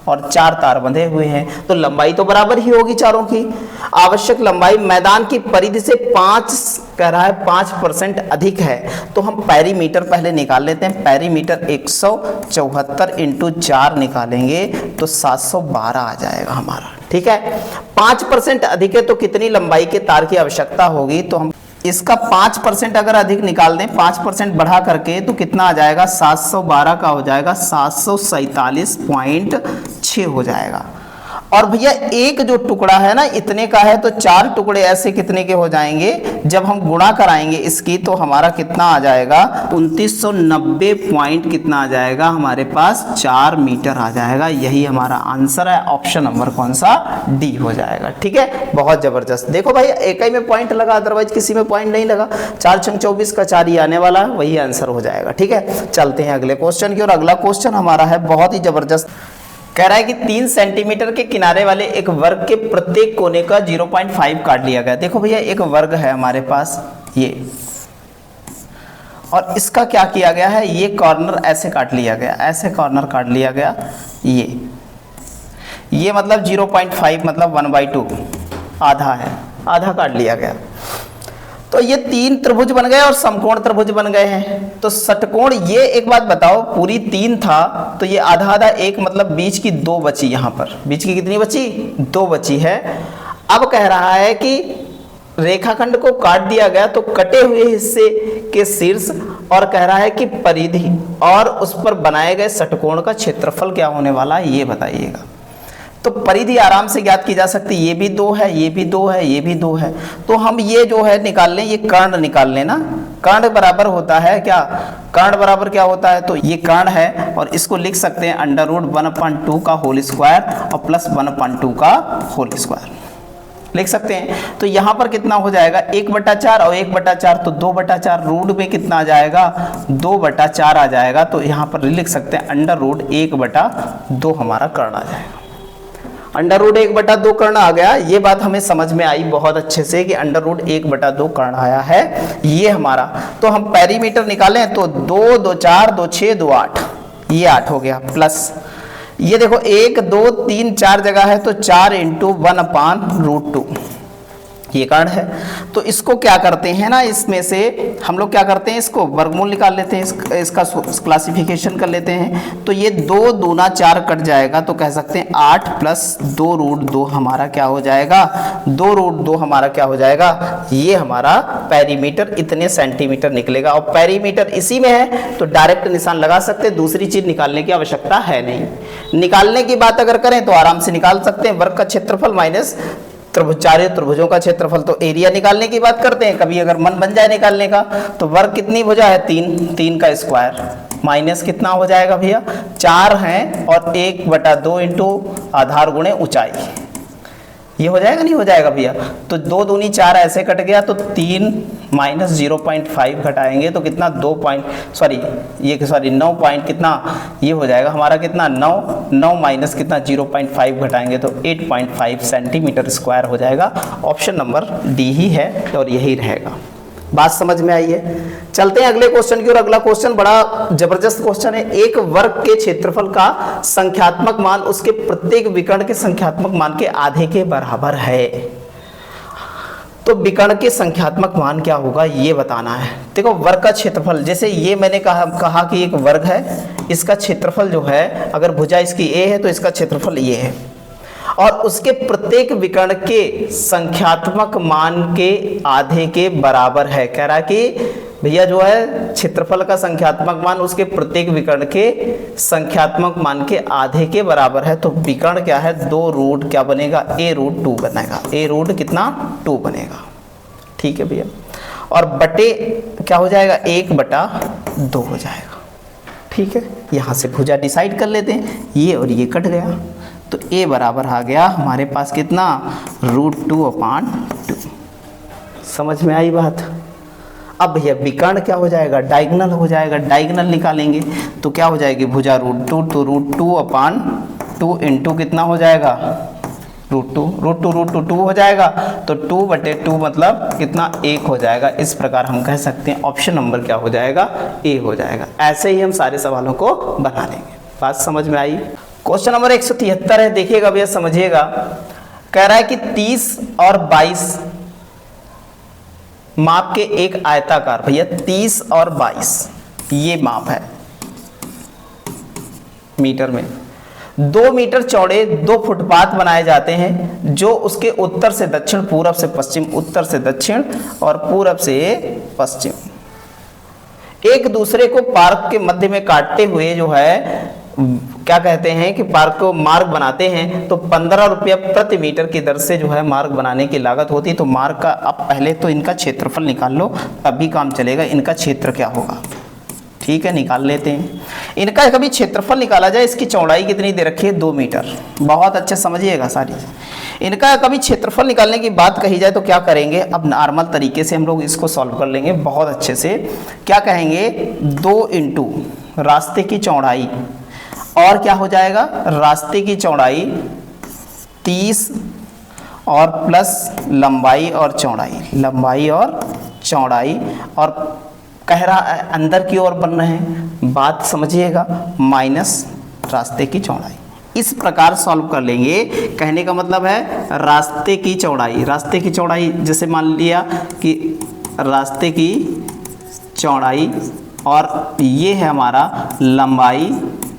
और 4 तार बंधे हुए हैं, तो लंबाई तो बराबर ही होगी चारों की। आवश्यक लंबाई मैदान की परिधि से 5 कह रहा है 5% अधिक है, तो हम पेरीमीटर पहले निकाल लेते हैं। पेरीमीटर 174 इंटू 4 निकालेंगे तो 712 आ जाएगा हमारा। ठीक है, 5% अधिक है तो कितनी लंबाई के तार की आवश्यकता होगी, तो हम इसका 5% अगर अधिक निकाल दें, 5% बढ़ा करके तो कितना आ जाएगा, 712 का हो जाएगा 747.6 हो जाएगा। और भैया एक जो टुकड़ा है ना इतने का है, तो 4 टुकड़े ऐसे कितने के हो जाएंगे, जब हम गुणा कराएंगे इसकी तो हमारा कितना आ जाएगा 2990 पॉइंट कितना आ जाएगा हमारे पास 4 मीटर आ जाएगा। यही हमारा आंसर है, ऑप्शन नंबर कौन सा, डी हो जाएगा। ठीक है, बहुत जबरदस्त। देखो भाई एक ही में पॉइंट लगा, अदरवाइज किसी में पॉइंट नहीं लगा। 4 छंग 24 का 4 ही आने वाला है, वही आंसर हो जाएगा। ठीक है, चलते हैं अगले क्वेश्चन की ओर। अगला क्वेश्चन हमारा है बहुत ही जबरदस्त। कह रहा है कि 3 सेंटीमीटर के किनारे वाले एक वर्ग के प्रत्येक कोने का 0.5 काट लिया गया। देखो भैया एक वर्ग है हमारे पास ये, और इसका क्या किया गया है, ये कॉर्नर ऐसे काट लिया गया, ऐसे कॉर्नर काट लिया गया। ये मतलब 0.5 मतलब 1/2 आधा है, आधा काट लिया गया। तो ये 3 त्रिभुज बन गए और समकोण त्रिभुज बन गए हैं। तो षटकोण, ये एक बात बताओ, पूरी 3 था तो ये आधा आधा, एक मतलब बीच की 2 बची, यहाँ पर बीच की कितनी बची, 2 बची है। अब कह रहा है कि रेखाखंड को काट दिया गया तो कटे हुए हिस्से के शीर्ष, और कह रहा है कि परिधि और उस पर बनाए गए षटकोण का क्षेत्रफल क्या होने वाला है, ये बताइएगा। तो परिधि आराम से ज्ञात की जा सकती है, ये भी 2 है, ये भी 2 है, ये भी 2 है। तो हम ये जो है निकाल लें, ये कर्ण निकाल लेना। कर्ण बराबर होता है क्या, कर्ण बराबर क्या होता है, तो ये कर्ण है और इसको लिख सकते हैं √1/2 का होल स्क्वायर और प्लस 1/2 का होल स्क्वायर लिख सकते हैं। तो यहाँ पर कितना हो जाएगा 1/4 और 1/4 तो 2/4, रूट में कितना आ जाएगा 2/4 आ जाएगा। तो यहाँ पर लिख सकते हैं √1/2 हमारा कर्ण आ जाएगा। √1/2 कर्ण आ गया, ये बात हमें समझ में आई बहुत अच्छे से कि √1/2 कर्ण आया है ये हमारा। तो हम पेरीमीटर निकालें तो 2, 2, 4, 2, 6, 2, 8, ये 8 हो गया, प्लस ये देखो 1, 2, 3, 4 जगह है तो 4 × 1/√2 ये कर्ण है। तो इसको क्या करते हैं ना, इसमें से हम लोग क्या करते हैं, इसको वर्गमूल निकाल लेते हैं, इसका क्लासिफिकेशन कर लेते हैं। तो ये 2 दूना 4 कट जाएगा, तो कह सकते हैं 8 + 2√2 हमारा क्या हो जाएगा, 2√2 हमारा क्या हो जाएगा, ये हमारा पेरीमीटर इतने सेंटीमीटर निकलेगा। और पेरीमीटर इसी में है तो डायरेक्ट निशान लगा सकते हैं, दूसरी चीज निकालने की आवश्यकता है नहीं। निकालने की बात अगर करें तो आराम से निकाल सकते हैं, वर्ग का क्षेत्रफल माइनस चारों त्रिभुजों का क्षेत्रफल। तो एरिया निकालने की बात करते हैं, कभी अगर मन बन जाए निकालने का, तो वर्ग कितनी भुजा है 3 का स्क्वायर माइनस कितना हो जाएगा भैया 4 है और 1/2 इंटू आधार गुणे ऊंचाई, ये हो जाएगा नहीं हो जाएगा भैया। तो 2 दूनी 4 ऐसे कट गया, तो 3 - 0.5 घटाएंगे तो कितना 9 पॉइंट कितना ये हो जाएगा हमारा कितना 9 माइनस कितना 0.5 घटाएंगे तो 8.5 सेंटीमीटर स्क्वायर हो जाएगा। ऑप्शन नंबर डी ही है और यही रहेगा। बात समझ में आई है। चलते हैं अगले क्वेश्चन की ओर। अगला क्वेश्चन बड़ा जबरदस्त क्वेश्चन है। एक वर्ग के क्षेत्रफल का संख्यात्मक मान उसके प्रत्येक विकर्ण के संख्यात्मक मान के आधे के बराबर है। तो विकर्ण के संख्यात्मक मान क्या होगा ये बताना है। देखो वर्ग का क्षेत्रफल, जैसे ये मैंने कहा कि एक वर्ग है, इसका क्षेत्रफल जो है अगर भुजा इसकी ए है तो इसका क्षेत्रफल ये है, और उसके प्रत्येक विकर्ण के संख्यात्मक मान के आधे के बराबर है। कह रहा है कि भैया जो है क्षेत्रफल का संख्यात्मक मान उसके प्रत्येक विकर्ण के संख्यात्मक मान के आधे के बराबर है। तो विकर्ण क्या है 2 रूट क्या बनेगा a√2 बनेगा, a√ कितना 2 बनेगा। ठीक है भैया, और बटे क्या हो जाएगा 1/2 हो जाएगा। ठीक है, यहाँ से भुजा डिसाइड कर लेते हैं, ये और ये कट गया तो a बराबर आ गया हमारे पास कितना √2/2। समझ में आई बात। अब भैया विकर्ण क्या हो जाएगा, डायगोनल हो जाएगा। डायगोनल निकालेंगे तो क्या हो जाएगी, भुजा √2, तो √2/2 इंटू कितना हो जाएगा, √2 हो जाएगा, तो 2/2 मतलब कितना, 1 हो जाएगा। इस प्रकार हम कह सकते हैं ऑप्शन नंबर क्या हो जाएगा, ए हो जाएगा। ऐसे ही हम सारे सवालों को बना लेंगे। बात समझ में आई। क्वेश्चन नंबर 173 है, देखिएगा भैया, समझिएगा। कह रहा है कि 30 और 22 माप के एक आयताकार, भैया 30 और 22 ये माप है मीटर में। 2 मीटर चौड़े 2 फुटपाथ बनाए जाते हैं जो उसके उत्तर से दक्षिण, पूरब से पश्चिम, उत्तर से दक्षिण और पूरब से पश्चिम एक दूसरे को पार्क के मध्य में काटते हुए जो है क्या कहते हैं कि पार्क को मार्ग बनाते हैं। तो 15 रुपया प्रति मीटर की दर से जो है मार्ग बनाने की लागत होती है। तो मार्ग का, अब पहले तो इनका क्षेत्रफल निकाल लो, तभी काम चलेगा। इनका क्षेत्र क्या होगा, ठीक है, निकाल लेते हैं। इनका कभी क्षेत्रफल निकाला जाए, इसकी चौड़ाई कितनी दे रखी है, 2 मीटर। बहुत अच्छे समझिएगा सारी। इनका कभी क्षेत्रफल निकालने की बात कही जाए तो क्या करेंगे, अब नॉर्मल तरीके से हम लोग इसको सॉल्व कर लेंगे बहुत अच्छे से। क्या कहेंगे, 2 इंटू रास्ते की चौड़ाई, और क्या हो जाएगा, रास्ते की चौड़ाई 30 और प्लस लंबाई और चौड़ाई, लंबाई और चौड़ाई, और कह रहा है अंदर की ओर बन रहे हैं, बात समझिएगा, माइनस रास्ते की चौड़ाई। इस प्रकार सॉल्व कर लेंगे। कहने का मतलब है रास्ते की चौड़ाई, रास्ते की चौड़ाई जैसे मान लिया कि रास्ते की चौड़ाई, और ये है हमारा लंबाई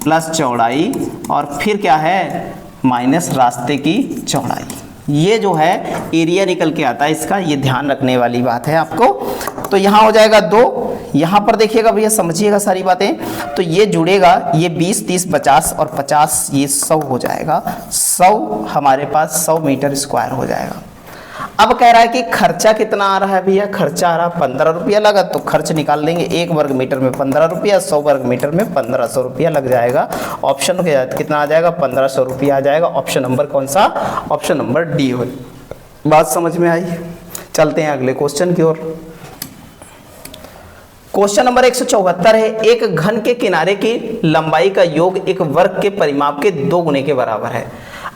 प्लस चौड़ाई, और फिर क्या है, माइनस रास्ते की चौड़ाई। ये जो है एरिया निकल के आता है इसका, ये ध्यान रखने वाली बात है आपको। तो यहाँ हो जाएगा 2, यहाँ पर देखिएगा भैया, समझिएगा सारी बातें। तो ये जुड़ेगा, ये 20, 30, 50 और 50 ये 100 हो जाएगा। 100 हमारे पास 100 मीटर स्क्वायर हो जाएगा। अब कह रहा है कि खर्चा कितना आ रहा है भैया, खर्चा आ रहा है 15 रुपया लगा, तो खर्च निकाल लेंगे। 1 वर्ग मीटर में 15 रुपया, 100 वर्ग मीटर में 1500 रुपया लग जाएगा। ऑप्शन कितना आ जाएगा, 1500 रुपया आ जाएगा। ऑप्शन नंबर कौन सा, ऑप्शन नंबर डी हो। बात समझ में आई। चलते हैं अगले क्वेश्चन की ओर। क्वेश्चन नंबर 174 है, एक घन के किनारे की लंबाई का योग एक वर्ग के परिमाप के 2 गुने के बराबर है।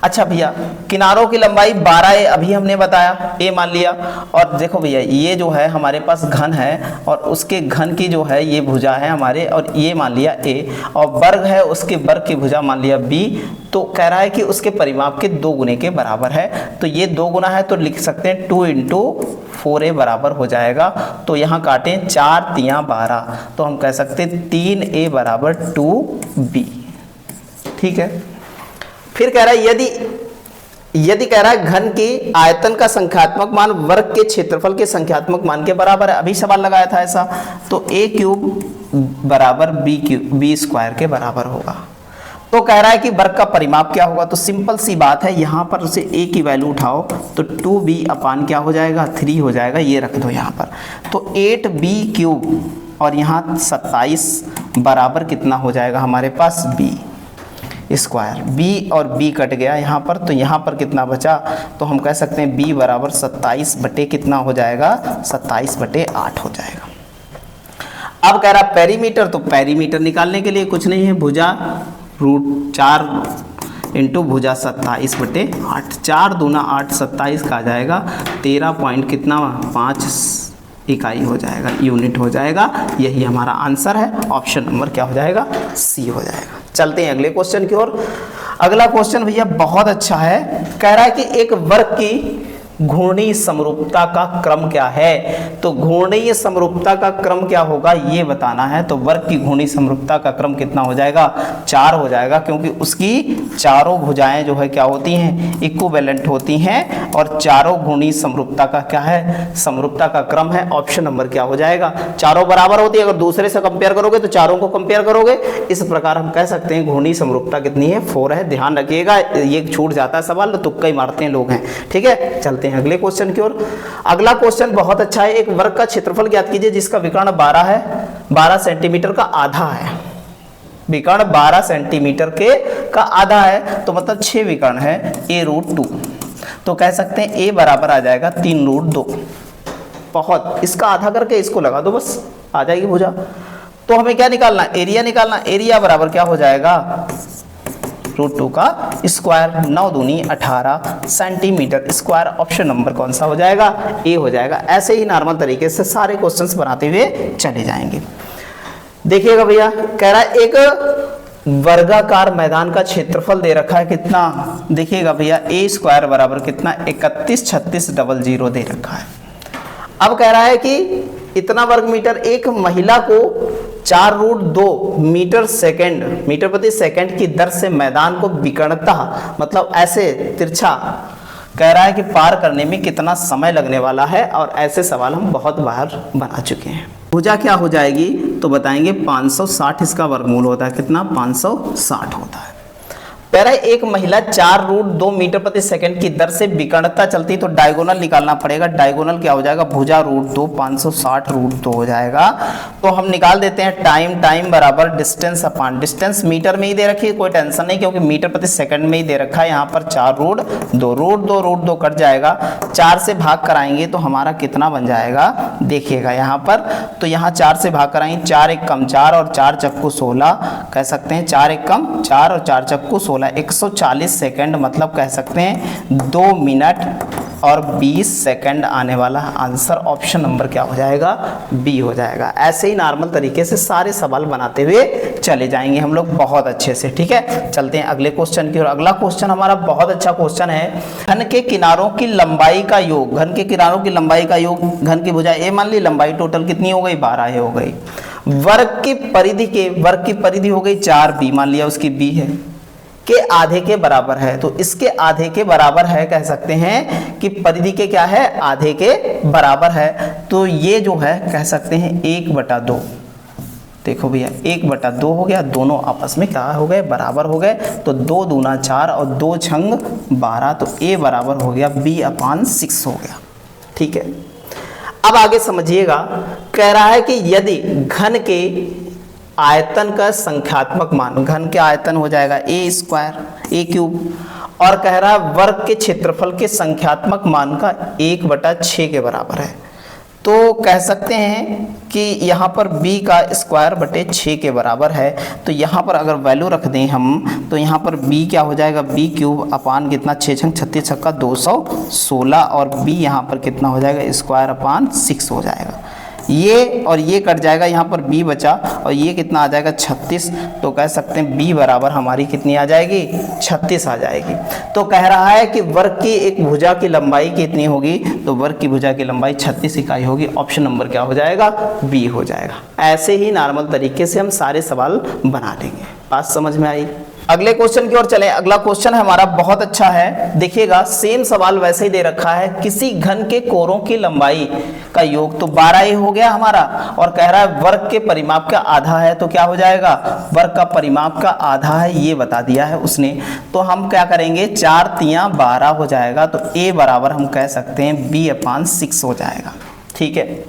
अच्छा भैया, किनारों की लंबाई 12 है, अभी हमने बताया, ए मान लिया। और देखो भैया, ये जो है हमारे पास घन है, और उसके घन की जो है ये भुजा है हमारे, और ये मान लिया ए, और वर्ग है, उसके वर्ग की भुजा मान लिया बी। तो कह रहा है कि उसके परिमाप के 2 गुने के बराबर है। तो ये 2 गुना है, तो लिख सकते हैं 2 इंटू 4a बराबर हो जाएगा। तो यहाँ काटें 4 तियाँ 12, तो हम कह सकते हैं 3a बराबर 2b। ठीक है। फिर कह रहा है यदि कह रहा है घन की आयतन का संख्यात्मक मान वर्ग के क्षेत्रफल के संख्यात्मक मान के बराबर है, अभी सवाल लगाया था ऐसा, तो a क्यूब बराबर b स्क्वायर के बराबर होगा। तो कह रहा है कि वर्ग का परिमाप क्या होगा, तो सिंपल सी बात है, यहाँ पर से a की वैल्यू उठाओ तो 2b अपान क्या हो जाएगा, 3 हो जाएगा, ये रख दो यहाँ पर। तो 8b क्यूब और यहाँ 27 बराबर कितना हो जाएगा हमारे पास b स्क्वायर। b और b कट गया यहाँ पर, तो यहाँ पर कितना बचा, तो हम कह सकते हैं b बराबर 27 बटे कितना हो जाएगा, 27 बटे 8 हो जाएगा। अब कह रहा पेरीमीटर, तो पेरीमीटर निकालने के लिए कुछ नहीं है, भुजा √4 इंटू भुजा 27 बटे 8, 4 दूना 8, 27 का आ जाएगा 13 पॉइंट कितना 5 इकाई हो जाएगा, यूनिट हो जाएगा। यही हमारा आंसर है। ऑप्शन नंबर क्या हो जाएगा, सी हो जाएगा। चलते हैं अगले क्वेश्चन की ओर। अगला क्वेश्चन भैया बहुत अच्छा है। कह रहा है कि एक वर्ग की घूर्णीय समरूपता का क्रम क्या है। तो घूर्णीय समरूपता का क्रम क्या होगा ये बताना है। तो वर्ग की घूर्णीय समरूपता का क्रम कितना हो जाएगा, 4 हो जाएगा, क्योंकि उसकी चारों भुजाएं जो है क्या होती हैं, इक्विवेलेंट होती हैं, और चारों घूर्णीय समरूपता का क्या है, समरूपता का क्रम है। ऑप्शन नंबर क्या हो जाएगा, चारों बराबर होती है। अगर दूसरे से कंपेयर करोगे तो चारों को कंपेयर करोगे। इस प्रकार हम कह सकते हैं घूर्णीय समरूपता कितनी है, 4 है। ध्यान रखिएगा, ये छूट जाता है सवाल तो तुक्का ही मारते हैं लोग हैं। ठीक है, चलते हैं अगले क्वेश्चन की ओर। अगला क्वेश्चन बहुत अच्छा है। एक वर्ग का क्षेत्रफल ज्ञात कीजिए जिसका विकर्ण 12 है, 12 सेंटीमीटर का आधा है। विकर्ण 12 सेंटीमीटर के का आधा है, तो मतलब 6 विकर्ण है, a√2। तो कह सकते हैं a बराबर आ जाएगा 3√2। बहुत, इसका आधा करके इसको लगा दो, बस आ जाएगी भुजा। तो हमें क्या निकालना, एरिया निकालना। एरिया बराबर क्या हो जाएगा, √2 का स्क्वायर, 9 दूनी 18 सेंटीमीटर स्क्वायर। ऑप्शन नंबर कौन सा हो जाएगा, ए हो जाएगा। ऐसे ही नॉर्मल तरीके से सारे क्वेश्चंस बनाते हुए चले जाएंगे। देखिएगा भैया, कह रहा है एक वर्गाकार मैदान का क्षेत्रफल दे रखा है कितना, देखिएगा भैया a² बराबर कितना 313600 दे रखा है। अब कह रहा है कि इतना वर्ग मीटर, एक महिला को 4√2 मीटर प्रति सेकंड की दर से मैदान को विकर्णतः, मतलब ऐसे तिरछा कह रहा है कि पार करने में कितना समय लगने वाला है। और ऐसे सवाल हम बहुत बार बना चुके हैं। भुजा क्या हो जाएगी तो बताएंगे 560, इसका वर्गमूल होता है कितना, 560 होता है। पैरा एक महिला 4√2 मीटर प्रति सेकंड की दर से विकर्णता चलती, तो डायगोनल निकालना पड़ेगा। डायगोनल क्या हो जाएगा, भुजा √2 560 √2 हो जाएगा। तो हम निकाल देते हैं टाइम बराबर डिस्टेंस अपान डिस्टेंस, मीटर में ही दे रखी है, कोई टेंशन नहीं, क्योंकि मीटर प्रति सेकंड में ही दे रखा है। यहाँ पर 4√2 कट जाएगा, 4 से भाग कराएंगे तो हमारा कितना बन जाएगा, देखिएगा यहाँ पर। तो यहाँ 4 से भाग कराएंगे, 4 एक कम 4 और 4 चक्कू 16 कह सकते हैं, 4 एक कम 4 और 4 चक्कू 16, 140 सेकंड, मतलब कह सकते हैं 2 मिनट और 20 सेकंड आने वाला आंसर। ऑप्शन नंबर क्या हो जाएगा, बी हो जाएगा। ऐसे ही नॉर्मल तरीके से सारे सवाल बनाते हुए चले जाएंगे हम लोग बहुत अच्छे से, ठीक है। चलते हैं अगले क्वेश्चन की ओर। अगला क्वेश्चन हमारा बहुत अच्छा क्वेश्चन है। घन के किनारों की लंबाई का योग, घन के किनारों की लंबाई का योग, घन की भुजा ए मान ली, लंबाई टोटल कितनी हो गई, 12 हो गई। वर्ग की परिधि हो गई 4b, मान लिया उसकी b है, के आधे के बराबर है। तो इसके आधे के बराबर है, कह सकते हैं कि परिधि के क्या है, आधे के बराबर है। तो ये जो है कह सकते हैं 1/2। देखो भैया 1/2 हो गया, दोनों आपस में क्या हो गए, बराबर हो गए। तो 2 दूना 4 और 2 छंग 12, तो a बराबर हो गया b/6 हो गया, ठीक है। अब आगे समझिएगा, कह रहा है कि यदि घन के आयतन का संख्यात्मक मान, घन के आयतन हो जाएगा a², और कह रहा है वर्ग के क्षेत्रफल के संख्यात्मक मान का 1/6 के बराबर है। तो कह सकते हैं कि यहाँ पर b का स्क्वायर/6 के बराबर है। तो यहाँ पर अगर वैल्यू रख दें हम, तो यहाँ पर b क्या हो जाएगा, b³ अपान कितना, 6 छंग 36 छक्का 216, और b यहाँ पर कितना हो जाएगा, स्क्वायर/6 हो जाएगा। ये और ये कट जाएगा, यहाँ पर b बचा, और ये कितना आ जाएगा 36। तो कह सकते हैं b बराबर हमारी कितनी आ जाएगी, 36 आ जाएगी। तो कह रहा है कि वर्ग की एक भुजा की लंबाई कितनी होगी, तो वर्ग की भुजा की लंबाई 36 इकाई होगी। ऑप्शन नंबर क्या हो जाएगा, बी हो जाएगा। ऐसे ही नॉर्मल तरीके से हम सारे सवाल बना लेंगे। बात समझ में आई। अगले क्वेश्चन की ओर चलें। अगला क्वेश्चन हमारा बहुत अच्छा है। देखिएगा सेम सवाल वैसे ही दे रखा है, किसी घन के कोरों की लंबाई का योग, तो 12 हो गया हमारा, और कह रहा है वर्ग के परिमाप का आधा है। तो क्या हो जाएगा, वर्ग का परिमाप का आधा है, ये बता दिया है उसने। तो हम क्या करेंगे, 4 तियां 12 हो जाएगा। तो a बराबर हम कह सकते हैं b/6 हो जाएगा, ठीक है।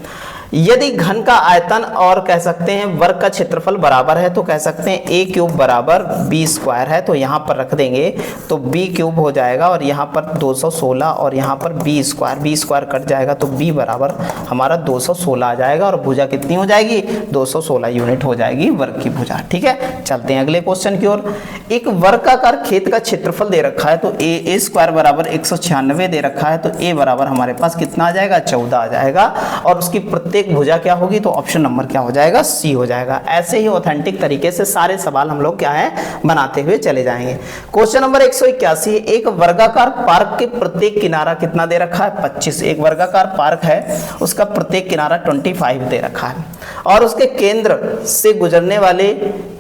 यदि घन का आयतन और कह सकते हैं वर्ग का क्षेत्रफल बराबर है, तो कह सकते हैं a³ बराबर b² है। तो यहाँ पर रख देंगे तो b³ हो जाएगा, और यहाँ पर 216 और यहाँ पर b² कट जाएगा, तो b बराबर हमारा 216 आ जाएगा। और भुजा कितनी हो जाएगी, 216 यूनिट हो जाएगी वर्ग की भुजा, ठीक है। चलते हैं अगले क्वेश्चन की ओर। एक वर्गाकार खेत का क्षेत्रफल दे रखा है, तो a² बराबर 196 दे रखा है। तो a बराबर हमारे पास कितना आ जाएगा, 14 आ जाएगा। और उसकी प्रत्येक भुजा क्या होगी, तो ऑप्शन नंबर क्या हो जाएगा, सी हो जाएगा। ऐसे ही ऑथेंटिक तरीके से सारे सवाल हम लोग क्या है, बनाते हुए चले जाएंगे। क्वेश्चन नंबर 181, एक वर्गाकार पार्क के प्रत्येक किनारा कितना दे रखा है, 25। एक वर्गाकार पार्क है, उसका प्रत्येक किनारा 25 दे रखा है, और उसके केंद्र से गुजरने वाले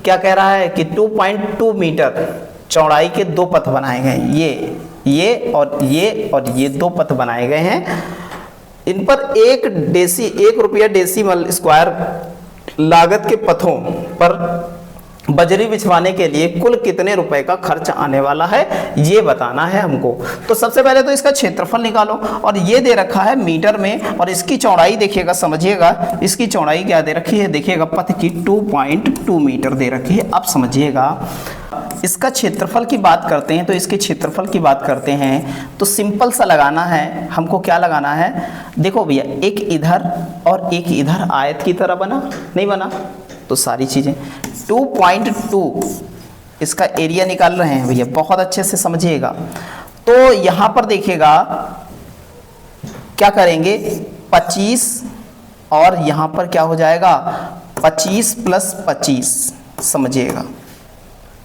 क्या कह रहा है कि 2.2 मीटर चौड़ाई के 2 पथ बनाए गए। ये और ये 2 पथ बनाए गए हैं। इन पर 1 रुपया डेसिमल स्क्वायर लागत के पथों पर बजरी बिछवाने के लिए कुल कितने रुपए का खर्च आने वाला है, ये बताना है हमको। तो सबसे पहले तो इसका क्षेत्रफल निकालो, और ये दे रखा है मीटर में, और इसकी चौड़ाई देखिएगा, समझिएगा इसकी चौड़ाई क्या दे रखी है, देखिएगा पथ की 2.2 मीटर दे रखी है। अब समझिएगा इसका क्षेत्रफल की बात करते हैं तो इसके क्षेत्रफल की बात करते हैं तो सिंपल सा लगाना है हमको। क्या लगाना है, देखो भैया, एक इधर और एक इधर आयत की तरह बना, नहीं बना, तो सारी चीजें 2.2 इसका एरिया निकाल रहे हैं भैया, बहुत अच्छे से समझिएगा। तो यहां पर देखिएगा क्या करेंगे, 25 और यहां पर क्या हो जाएगा 25 + 25, समझिएगा,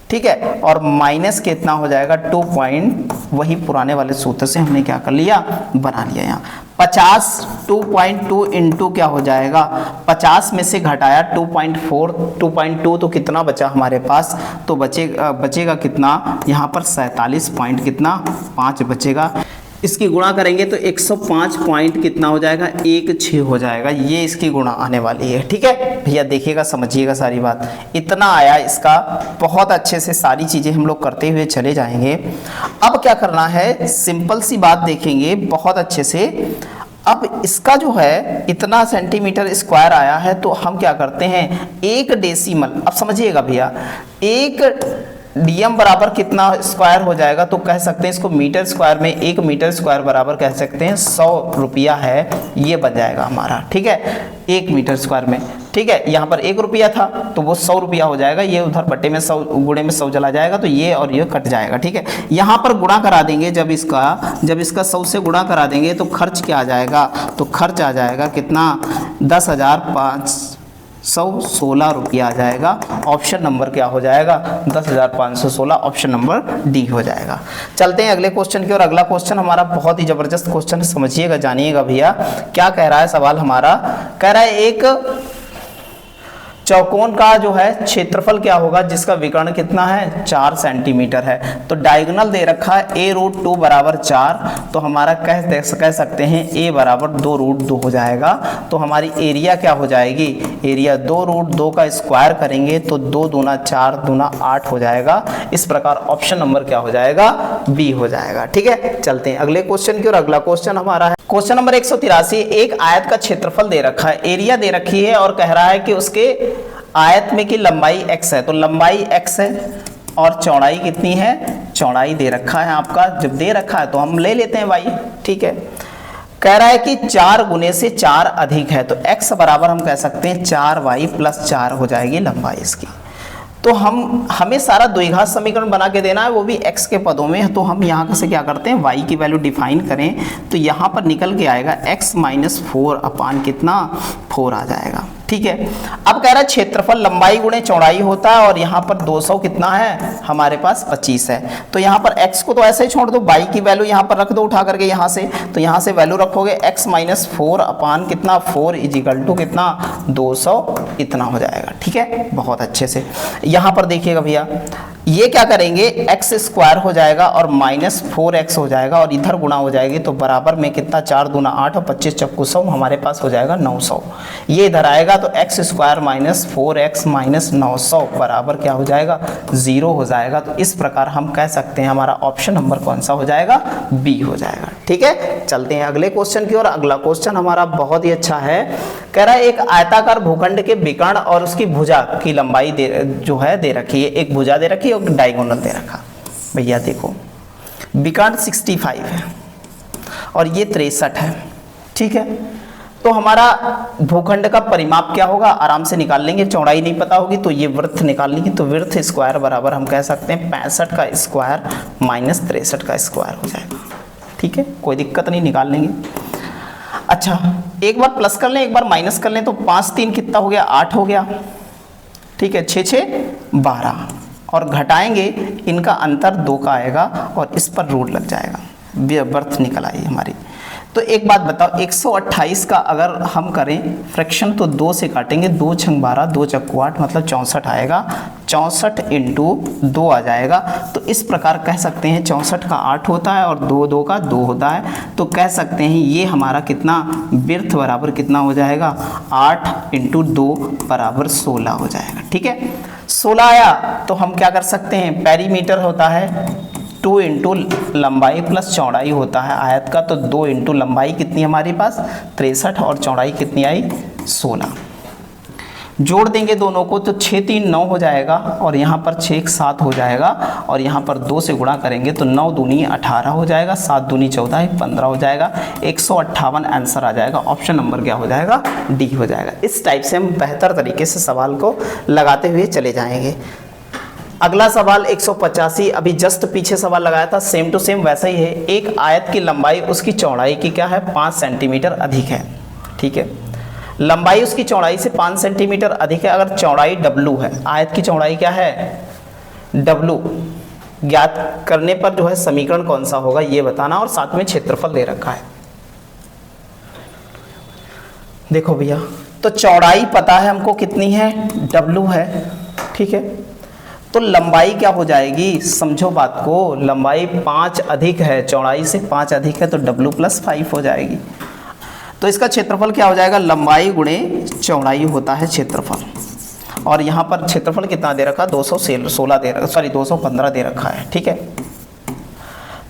ठीक है, और माइनस कितना हो जाएगा 2 वही पुराने वाले सूत्र से हमने क्या कर लिया, बना लिया। यहाँ 50 2.2 इंटू क्या हो जाएगा, 50 में से घटाया 2.4, 2.2 तो कितना बचा हमारे पास, तो बचेगा कितना यहाँ पर 47 पॉइंट कितना 5 बचेगा। इसकी गुणा करेंगे तो 105 पॉइंट कितना हो जाएगा, 16 हो जाएगा। ये इसकी गुणा आने वाली है, ठीक है भैया, देखिएगा समझिएगा सारी बात। इतना आया इसका, बहुत अच्छे से सारी चीज़ें हम लोग करते हुए चले जाएंगे। अब क्या करना है, सिंपल सी बात देखेंगे बहुत अच्छे से। अब इसका जो है इतना सेंटीमीटर स्क्वायर आया है, तो हम क्या करते हैं 1 डेसिमल, अब समझिएगा भैया, 1 डीएम बराबर कितना स्क्वायर हो जाएगा, तो कह सकते हैं इसको मीटर स्क्वायर में, 1 मीटर स्क्वायर बराबर कह सकते हैं 100 रुपया है, ये बन जाएगा हमारा, ठीक है, 1 मीटर स्क्वायर में, ठीक है। यहाँ पर 1 रुपया था तो वो 100 रुपया हो जाएगा, ये उधर बटे में 100 गुणे में 100 चला जाएगा, तो ये और ये कट जाएगा, ठीक है। यहाँ पर गुणा करा देंगे, जब इसका 100 से गुणा करा देंगे तो खर्च क्या आ जाएगा, तो खर्च आ जाएगा कितना 10,516 रुपया आ जाएगा। ऑप्शन नंबर क्या हो जाएगा 10,516, ऑप्शन नंबर डी हो जाएगा। चलते हैं अगले क्वेश्चन की ओर। अगला क्वेश्चन हमारा बहुत ही जबरदस्त क्वेश्चन है, समझिएगा जानिएगा भैया। क्या कह रहा है सवाल हमारा, कह रहा है एक चौकोन का जो है क्षेत्रफल क्या होगा जिसका विकर्ण कितना है 4 सेंटीमीटर है। तो डायगोनल दे रखा है a√2 बराबर 4, तो हमारा कह सकते हैं a बराबर 2√2 हो जाएगा। तो हमारी एरिया क्या हो जाएगी, एरिया 2√2 का स्क्वायर करेंगे तो 2 दूना 4 दूना 8 हो जाएगा। इस प्रकार ऑप्शन नंबर क्या हो जाएगा, बी हो जाएगा, ठीक है। चलते हैं अगले क्वेश्चन की ओर। अगला क्वेश्चन हमारा है क्वेश्चन नंबर 183। एक आयत का क्षेत्रफल दे रखा है, एरिया दे रखी है और कह रहा है कि उसके आयत में की लंबाई x है, तो लंबाई x है और चौड़ाई कितनी है, चौड़ाई दे रखा है आपका, जब दे रखा है तो हम ले लेते हैं y, ठीक है। कह रहा है कि 4 गुने से 4 अधिक है, तो x बराबर हम कह सकते हैं 4y + 4 हो जाएगी लंबाई इसकी। तो हमें सारा द्विघात समीकरण बना के देना है, वो भी x के पदों में। तो हम यहाँ से क्या करते हैं y की वैल्यू डिफाइन करें तो यहाँ पर निकल के आएगा x - 4 अपान कितना 4 आ जाएगा, ठीक है। अब कह रहा है क्षेत्रफल लंबाई गुणे चौड़ाई होता है और यहाँ पर 200 कितना है हमारे पास 25 है। तो यहाँ पर x को तो ऐसे ही छोड़ दो, y की वैल्यू यहाँ पर रख दो उठा करके यहाँ से, तो यहाँ से वैल्यू रखोगे x - 4 अपान कितना 4 = कितना 200 इतना हो जाएगा, ठीक है। बहुत अच्छे से यहाँ पर देखिएगा भैया, ये क्या करेंगे x² हो जाएगा और -4x हो जाएगा और इधर गुणा हो जाएगी, तो बराबर में कितना 4 दूना 8 और 25 चक्कू 100 हमारे पास हो जाएगा 900। ये इधर आएगा तो x² - 4x - 900 बराबर क्या हो जाएगा 0 हो जाएगा। तो इस प्रकार हम कह सकते हैं हमारा ऑप्शन नंबर कौन सा हो जाएगा, बी हो जाएगा, ठीक है। चलते हैं अगले क्वेश्चन की ओर। अगला क्वेश्चन हमारा बहुत ही अच्छा है, कह रहा है एक आयताकार भूखंड के विकर्ण और उसकी भुजा की लंबाई जो है दे रखी है, एक भुजा दे रखी है और डायगोनल दे रखा। भैया देखो विकर्ण 65 है और ये 63 है, ठीक है। तो हमारा भूखंड का परिमाप क्या होगा, आराम से निकाल लेंगे, चौड़ाई नहीं पता होगी तो ये वृत्त निकाल लेंगे, तो वृत्त स्क्वायर बराबर हम कह सकते हैं 65 का स्क्वायर - 63 का स्क्वायर हो जाएगा, ठीक है, कोई दिक्कत नहीं, निकाल लेंगे। अच्छा एक बार प्लस कर लें एक बार माइनस कर लें, तो 5 3 कितना हो गया 8 हो गया, ठीक है, 6 6 12 और घटाएंगे इनका अंतर 2 का आएगा और इस पर रूट लग जाएगा, वर्थ निकल आई हमारी। तो एक बात बताओ 128 का अगर हम करें फ्रैक्शन तो 2 से काटेंगे, 2 छंग 12 2 चक्कू 8 मतलब 64 आएगा, 64 × 2 आ जाएगा। तो इस प्रकार कह सकते हैं 64 का 8 होता है और 2 2 का 2 होता है, तो कह सकते हैं ये हमारा कितना वृत्त बराबर कितना हो जाएगा 8 × 2 बराबर 16 हो जाएगा, ठीक है। 16 आया तो हम क्या कर सकते हैं, पेरीमीटर होता है 2 × लंबाई प्लस चौड़ाई होता है आयत का, तो 2 × लंबाई कितनी हमारे पास 63 और चौड़ाई कितनी आई 16। जोड़ देंगे दोनों को तो 6 3 9 हो जाएगा और यहाँ पर 6 1 7 हो जाएगा और यहाँ पर 2 से गुणा करेंगे तो 9 दूनी 18 हो जाएगा, 7 दूनी 14 15 हो जाएगा, 158 आंसर आ जाएगा। ऑप्शन नंबर क्या हो जाएगा? डी हो जाएगा। इस टाइप से हम बेहतर तरीके से सवाल को लगाते हुए चले जाएंगे। अगला सवाल 185, अभी जस्ट पीछे सवाल लगाया था, सेम टू सेम वैसा ही है। एक आयत की लंबाई उसकी चौड़ाई की क्या है? 5 सेंटीमीटर अधिक है। ठीक है, लंबाई उसकी चौड़ाई से 5 सेंटीमीटर अधिक है। अगर चौड़ाई W है, आयत की चौड़ाई क्या है? W ज्ञात करने पर जो है समीकरण कौन सा होगा ये बताना और साथ में क्षेत्रफल दे रखा है। देखो भैया, तो चौड़ाई पता है हमको कितनी है? W है। ठीक है, तो लंबाई क्या हो जाएगी? समझो बात को, लंबाई 5 अधिक है, चौड़ाई से 5 अधिक है तो W + 5 हो जाएगी। तो इसका क्षेत्रफल क्या हो जाएगा? लंबाई गुणे चौड़ाई होता है क्षेत्रफल। और यहाँ पर क्षेत्रफल कितना दे रखा? 216 दे रखा, सॉरी 215 दे रखा है। ठीक है,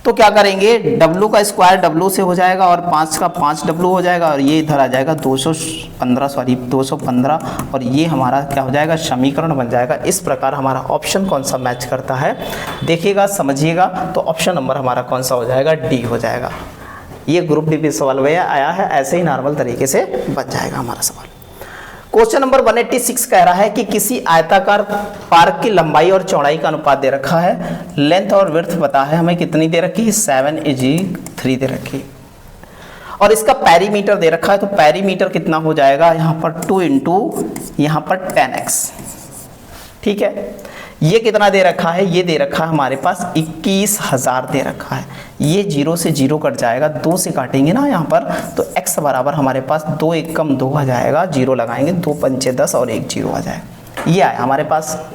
तो क्या करेंगे? W का स्क्वायर W से हो जाएगा और 5 का 5W हो जाएगा और ये इधर आ जाएगा 215 और ये हमारा क्या हो जाएगा? समीकरण बन जाएगा। इस प्रकार हमारा ऑप्शन कौन सा मैच करता है देखिएगा, समझिएगा। तो ऑप्शन नंबर हमारा कौन सा हो जाएगा? डी हो जाएगा। ये ग्रुप डी पे सवाल भैया आया है, ऐसे ही नॉर्मल तरीके से बन जाएगा हमारा सवाल। क्वेश्चन नंबर 186 कह रहा है कि किसी आयताकार पार्क की लंबाई और चौड़ाई का अनुपात दे रखा है। लेंथ और विड्थ पता है हमें कितनी दे रखी है? 7:3 दे रखी है। और इसका पेरीमीटर दे रखा है, तो पेरीमीटर कितना हो जाएगा? यहाँ पर 2 × यहाँ पर 10x। ठीक है, ये कितना दे रखा है? ये दे रखा है हमारे पास 21,000 दे रखा है। ये 0 से 0 कट जाएगा, 2 से काटेंगे ना यहाँ पर, तो x बराबर हमारे पास 2 1 कम 2 आ जाएगा, 0 लगाएंगे, 2 पंचे 10 और 1 0 आ जाएगा। ये आया हमारे पास।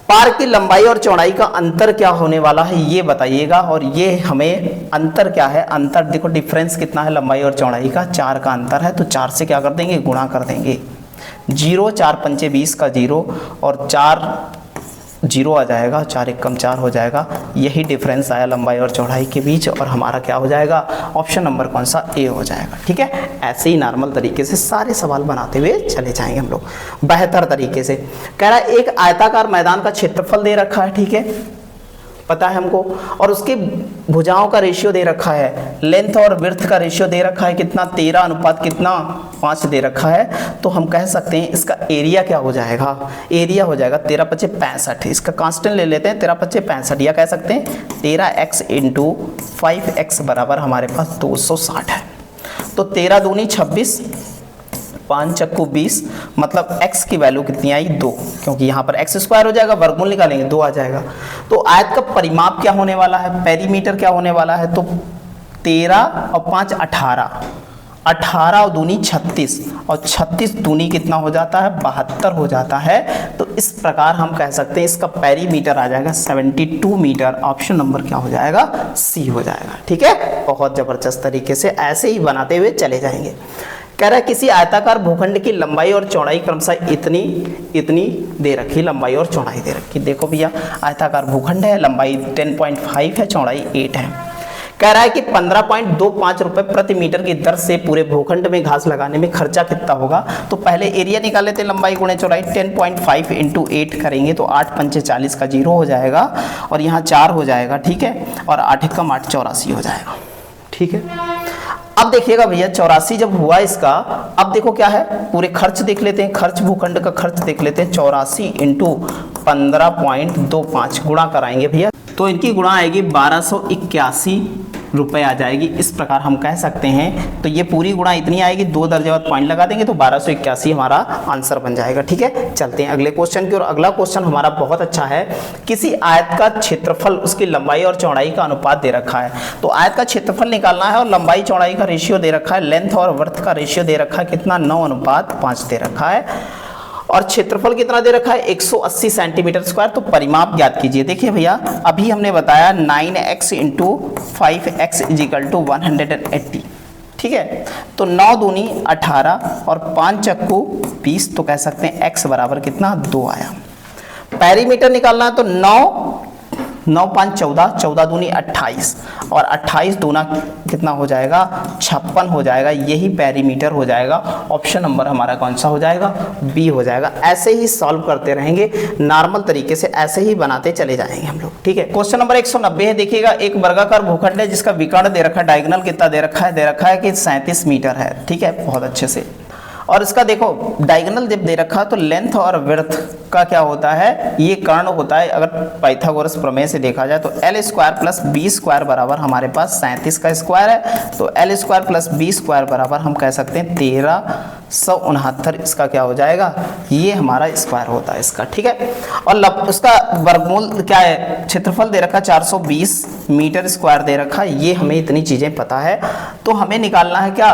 पार्क की लंबाई और चौड़ाई का अंतर क्या होने वाला है ये बताइएगा। और ये हमें अंतर क्या है? अंतर देखो, डिफरेंस कितना है लंबाई और चौड़ाई का? 4 का अंतर है, तो 4 से क्या कर देंगे? गुणा कर देंगे। 0 4 पंचे 20 का 0 और 4 0 आ जाएगा, 4 1 कम 4 हो जाएगा। यही डिफरेंस आया लंबाई और चौड़ाई के बीच और हमारा क्या हो जाएगा? ऑप्शन नंबर कौन सा? ए हो जाएगा। ठीक है, ऐसे ही नॉर्मल तरीके से सारे सवाल बनाते हुए चले जाएंगे हम लोग बेहतर तरीके से। कह रहा है एक आयताकार मैदान का क्षेत्रफल दे रखा है। ठीक है, पता है हमको, और उसकी भुजाओं का रेशियो दे रखा है। लेंथ और विड्थ का रेशियो दे रखा है कितना? 13 अनुपात कितना? 5 दे रखा है। तो हम कह सकते हैं इसका एरिया क्या हो जाएगा? एरिया हो जाएगा 13 × 5 = 65। इसका कांस्टेंट ले लेते हैं, 13 × 5 = 65, या कह सकते हैं 13x × 5x बराबर हमारे पास 260 है। तो 13 दूनी 26, 5 चक्कू 20, मतलब x की वैल्यू कितनी आई? 2, क्योंकि यहाँ पर x स्क्वायर हो जाएगा, वर्गमूल निकालेंगे 2 आ जाएगा। तो आयत का परिमाप क्या होने वाला है? पेरीमीटर क्या होने वाला है? तो 13 और 5 18, 18 और दूनी 36 और 36 दूनी कितना हो जाता है? 72 हो जाता है। तो इस प्रकार हम कह सकते हैं इसका पेरीमीटर आ जाएगा 72 मीटर। ऑप्शन नंबर क्या हो जाएगा? सी हो जाएगा। ठीक है, बहुत जबरदस्त तरीके से ऐसे ही बनाते हुए चले जाएंगे। कह रहा है किसी आयताकार भूखंड की लंबाई और चौड़ाई क्रमशः इतनी दे रखी, लंबाई और चौड़ाई दे रखी। देखो भैया, आयताकार भूखंड है, लंबाई 10.5 है, चौड़ाई 8 है। कह रहा है कि 15.25 रुपए प्रति मीटर की दर से पूरे भूखंड में घास लगाने में खर्चा कितना होगा? तो पहले एरिया निकाल लेते हैं, लंबाई गुणे चौड़ाई। 10.5 × 8 करेंगे तो 8 पंचे 40 का 0 हो जाएगा और यहाँ 4 हो जाएगा। ठीक है, और 8 × 8 = 84 हो जाएगा। ठीक है, अब देखिएगा भैया 84 जब हुआ इसका, अब देखो क्या है, पूरे खर्च देख लेते हैं, खर्च भूखंड का खर्च देख लेते हैं। 84 × 15.25 गुणा कराएंगे भैया, तो इनकी गुणा आएगी 1281 रुपए आ जाएगी। इस प्रकार हम कह सकते हैं, तो ये पूरी गुणा इतनी आएगी, 2 दर्जे और पॉइंट लगा देंगे तो 1281 हमारा आंसर बन जाएगा। ठीक है, चलते हैं अगले क्वेश्चन की ओर। अगला क्वेश्चन हमारा बहुत अच्छा है। किसी आयत का क्षेत्रफल उसकी लंबाई और चौड़ाई का अनुपात दे रखा है। तो आयत का क्षेत्रफल निकालना है और लंबाई चौड़ाई का रेशियो दे रखा है, लेंथ और वर्थ का रेशियो दे रखा है कितना? 9:5 दे रखा है। और क्षेत्रफल कितना दे रखा है? 180 सेंटीमीटर स्क्वायर। तो परिमाप ज्ञात कीजिए। देखिए भैया, अभी हमने बताया 9x × 5x = 180। ठीक है, तो 9 दूनी 18 और 5 चक्कू 20, तो कह सकते हैं x बराबर कितना? 2 आया। पेरीमीटर निकालना है तो 9 9 5 14, 14 दूनी 28 और 28 दूना कितना हो जाएगा 56 हो जाएगा। यही पेरीमीटर हो जाएगा। ऑप्शन नंबर हमारा कौन सा हो जाएगा, बी हो जाएगा। ऐसे ही सॉल्व करते रहेंगे नॉर्मल तरीके से, ऐसे ही बनाते चले जाएंगे हम लोग, ठीक है। क्वेश्चन नंबर 190 है, देखिएगा एक वर्गाकार भूखंड है जिसका विकर्ण दे रखा है, डायगोनल कितना दे रखा है कि 37 मीटर है, ठीक है, बहुत अच्छे से। और इसका देखो डायगोनल जब दे रखा तो लेंथ और विड्थ का क्या होता है, ये कर्ण होता है। अगर पाइथागोरस प्रमेय से देखा जाए तो L square plus B square बराबर हमारे पास 37 का स्क्वायर है, तो L square plus B square बराबर हम कह सकते हैं 1369। इसका क्या हो जाएगा, ये हमारा स्क्वायर होता है इसका, ठीक है। और उसका वर्गमूल क्या है, क्षेत्रफल दे रखा 420 मीटर स्क्वायर दे रखा, ये हमें इतनी चीजें पता है। तो हमें निकालना है क्या,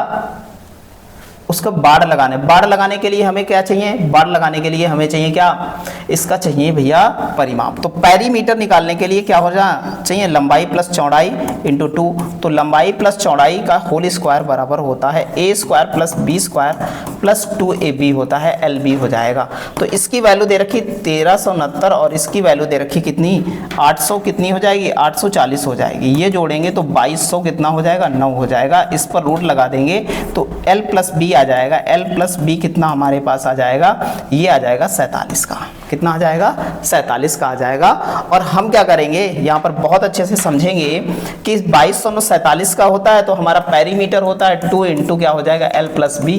उसका बाड़ लगाने के लिए हमें क्या चाहिए, बाड़ लगाने के लिए हमें चाहिए क्या, इसका चाहिए भैया परिमाप। तो पेरीमीटर निकालने के लिए क्या हो जाना चाहिए, लंबाई प्लस चौड़ाई इंटू 2। तो लंबाई प्लस चौड़ाई का होल स्क्वायर बराबर होता है a square plus B square plus 2ab होता है, LB हो जाएगा। तो इसकी वैल्यू दे रखी 1369 और इसकी वैल्यू दे रखी कितनी 800, कितनी हो जाएगी 840 हो जाएगी। ये जोड़ेंगे तो 2200 कितना हो जाएगा 9 हो जाएगा। इस पर रूट लगा देंगे तो L प्लस बी आ जाएगा, L प्लस बी कितना हमारे पास आ जाएगा, ये आ जाएगा 47 का, कितना आ जाएगा 47 का आ जाएगा। और हम क्या करेंगे यहाँ पर बहुत अच्छे से समझेंगे कि 2247 का होता है तो हमारा पेरीमीटर होता है 2 इंटू क्या हो जाएगा L plus B,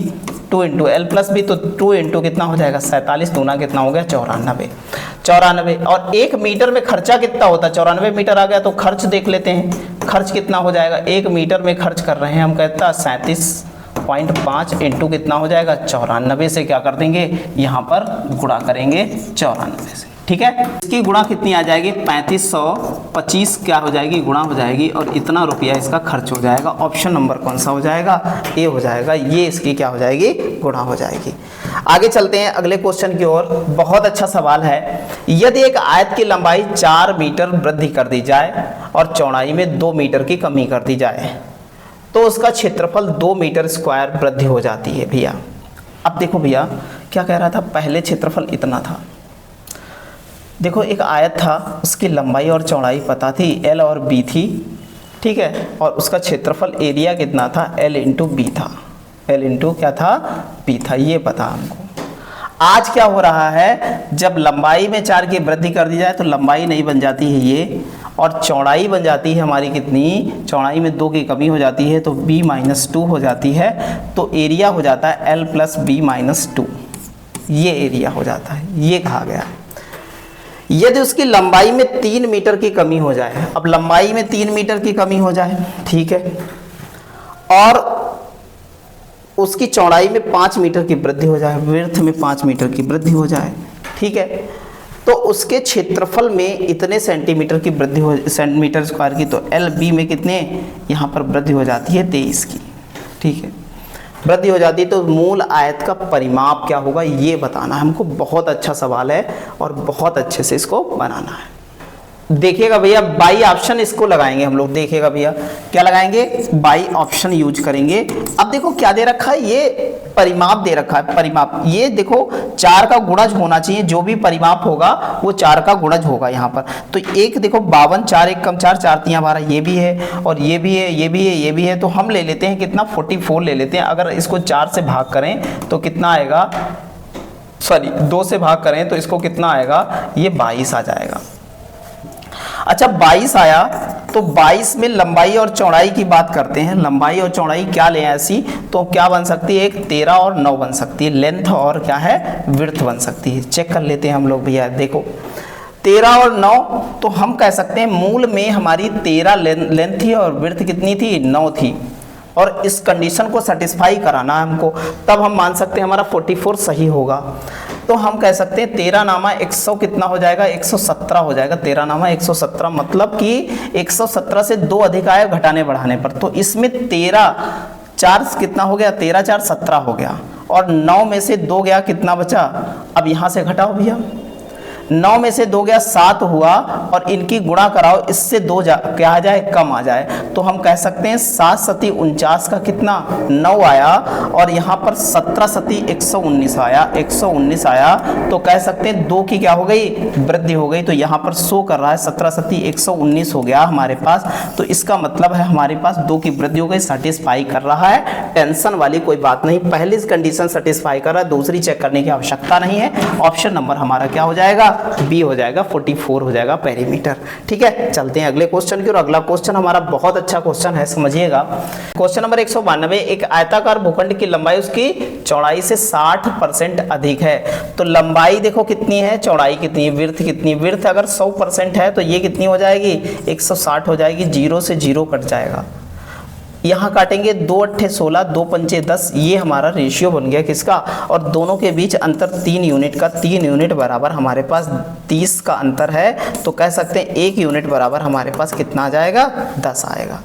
2 into L plus B, तो 2 इंटू कितना हो जाएगा 47, दूना कितना हो गया 94। और 1 मीटर में खर्चा कितना होता है, 94 मीटर आ गया। तो खर्च देख लेते हैं, खर्च कितना हो जाएगा, 1 मीटर में खर्च कर रहे हैं हम, कहता है 37.5 इंटू कितना हो जाएगा 94 से क्या कर देंगे, यहाँ पर गुणा करेंगे 94 से, ठीक है। इसकी गुणा कितनी आ जाएगी 3525 क्या हो जाएगी, गुणा हो जाएगी और इतना रुपया इसका खर्च हो जाएगा। ऑप्शन नंबर कौन सा हो जाएगा, ए हो जाएगा। ये इसकी क्या हो जाएगी, गुणा हो जाएगी। आगे चलते हैं अगले क्वेश्चन की ओर। बहुत अच्छा सवाल है, यदि एक आयत की लंबाई 4 मीटर वृद्धि कर दी जाए और चौड़ाई में 2 मीटर की कमी कर दी जाए तो उसका क्षेत्रफल 2 मीटर स्क्वायर वृद्धि हो जाती है भैया। अब देखो भैया क्या कह रहा था, पहले क्षेत्रफल इतना था, देखो एक आयत था, उसकी लंबाई और चौड़ाई पता थी, L और B थी, ठीक है, और उसका क्षेत्रफल एरिया कितना था, L इंटू बी था, L इंटू क्या था B था, ये पता हमको। आज क्या हो रहा है, जब लंबाई में 4 की वृद्धि कर दी जाए तो लंबाई नहीं बन जाती है ये, और चौड़ाई बन जाती है हमारी कितनी, चौड़ाई में 2 की कमी हो जाती है तो b-2 हो जाती है, तो एरिया हो जाता है L प्लस b-2, ये एरिया हो जाता है, ये कहा गया। यदि उसकी लंबाई में 3 मीटर की कमी हो जाए, अब लंबाई में 3 मीटर की कमी हो जाए, ठीक है, और उसकी चौड़ाई में 5 मीटर की वृद्धि हो जाए, विड्थ में 5 मीटर की वृद्धि हो जाए, ठीक है, तो उसके क्षेत्रफल में इतने सेंटीमीटर की वृद्धि हो, सेंटीमीटर स्क्वायर की, तो LB में कितने यहाँ पर वृद्धि हो जाती है 23 की, ठीक है, वृद्धि हो जाती है। तो मूल आयत का परिमाप क्या होगा ये बताना है हमको। बहुत अच्छा सवाल है और बहुत अच्छे से इसको बनाना है। देखिएगा भैया बाई ऑप्शन इसको लगाएंगे हम लोग, देखिएगा भैया क्या लगाएंगे, बाई ऑप्शन यूज करेंगे। अब देखो क्या दे रखा है, ये परिमाप दे रखा है, परिमाप ये देखो 4 का गुणज होना चाहिए, जो भी परिमाप होगा वो 4 का गुणज होगा यहाँ पर। तो एक देखो 52, 4 1 कम 4, 4 3 12, ये भी है और ये भी है, ये भी है, ये भी है, तो हम ले लेते हैं कितना 44 ले लेते हैं। अगर इसको 4 से भाग करें तो कितना आएगा, सॉरी 2 से भाग करें तो इसको कितना आएगा, ये 22 आ जाएगा। अच्छा 22 आया तो 22 में लंबाई और चौड़ाई की बात करते हैं, लंबाई और चौड़ाई क्या लें ऐसी, तो क्या बन सकती है, एक 13 और 9 बन सकती है, लेंथ और क्या है विड्थ बन सकती है। चेक कर लेते हैं हम लोग भैया, देखो 13 और 9, तो हम कह सकते हैं मूल में हमारी 13 लेंथ थी और विड्थ कितनी थी 9 थी, और इस कंडीशन को सेटिस्फाई कराना है हमको, तब हम मान सकते हैं हमारा 44 सही होगा। तो हम कह सकते हैं 13 नामा 100 कितना हो जाएगा, 117 हो जाएगा, 13 नामा 117, मतलब कि 117 से 2 अधिक आए घटाने बढ़ाने पर, तो इसमें 13 4 कितना हो गया, 13 4 17 हो गया, और 9 में से 2 गया, कितना बचा, अब यहाँ से घटाओ भैया, 9 में से 2 गया 7 हुआ और इनकी गुणा कराओ, इससे 2 क्या आ जाए, कम आ जाए। तो हम कह सकते हैं 7 सती 49 का कितना 9 आया और यहाँ पर 17 सती 119 आया, 119 आया। तो कह सकते हैं 2 की क्या हो गई, वृद्धि हो गई। तो यहाँ पर शो कर रहा है 17 सती 119 हो गया हमारे पास। तो इसका मतलब है हमारे पास 2 की वृद्धि हो गई, सेटिस्फाई कर रहा है। टेंशन वाली कोई बात नहीं, पहली कंडीशन सेटिस्फाई कर रहा है, दूसरी चेक करने की आवश्यकता नहीं है। ऑप्शन नंबर हमारा क्या हो जाएगा, बी हो जाएगा, 44 हो जाएगा पेरीमीटर। ठीक है, चलते हैं अगले क्वेश्चन की और अगला क्वेश्चन हमारा बहुत अच्छा क्वेश्चन है, समझिएगा। क्वेश्चन नंबर 192, एक आयताकार भूखंड की लंबाई उसकी चौड़ाई से 60% अधिक है। तो लंबाई देखो कितनी है, चौड़ाई कितनी है, विड्थ कितनी, विड्थ अगर 100% है तो ये कितनी हो जाएगी, 160 हो जाएगी। 0 से 0 कट जाएगा, यहाँ काटेंगे 2 अट्ठे 16, 2 पंचे 10, ये हमारा रेशियो बन गया किसका, और दोनों के बीच अंतर 3 यूनिट का, 3 यूनिट बराबर हमारे पास 30 का अंतर है। तो कह सकते हैं 1 यूनिट बराबर हमारे पास कितना आ जाएगा, 10 आएगा।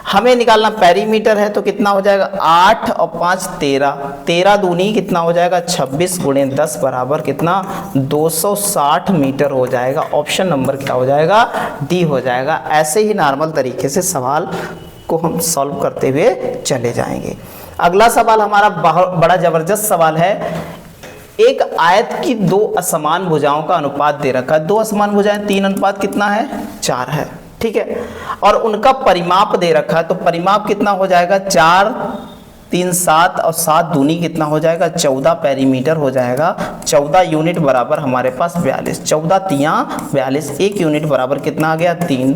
हमें निकालना पेरीमीटर है तो कितना हो जाएगा, 8 और 5 13, 13 दूनी कितना हो जाएगा, 26 गुणे 10 बराबर कितना, 260 मीटर हो जाएगा। ऑप्शन नंबर क्या हो जाएगा, डी हो जाएगा। ऐसे ही नॉर्मल तरीके से सवाल को हम सॉल्व करते हुए चले जाएंगे। अगला सवाल हमारा बड़ा जबरदस्त सवाल है। एक आयत की 2 असमान भुजाओं का अनुपात दे रखा है, 2 असमान भुजाएं, 3 अनुपात कितना है, 4 है। ठीक है, और उनका परिमाप दे रखा है, तो परिमाप कितना हो जाएगा, 4 3 7 और 7 दूनी कितना हो जाएगा, 14 पेरीमीटर हो जाएगा। 14 यूनिट बराबर हमारे पास 42, 14 तियां 42, 1 यूनिट बराबर कितना आ गया, 3।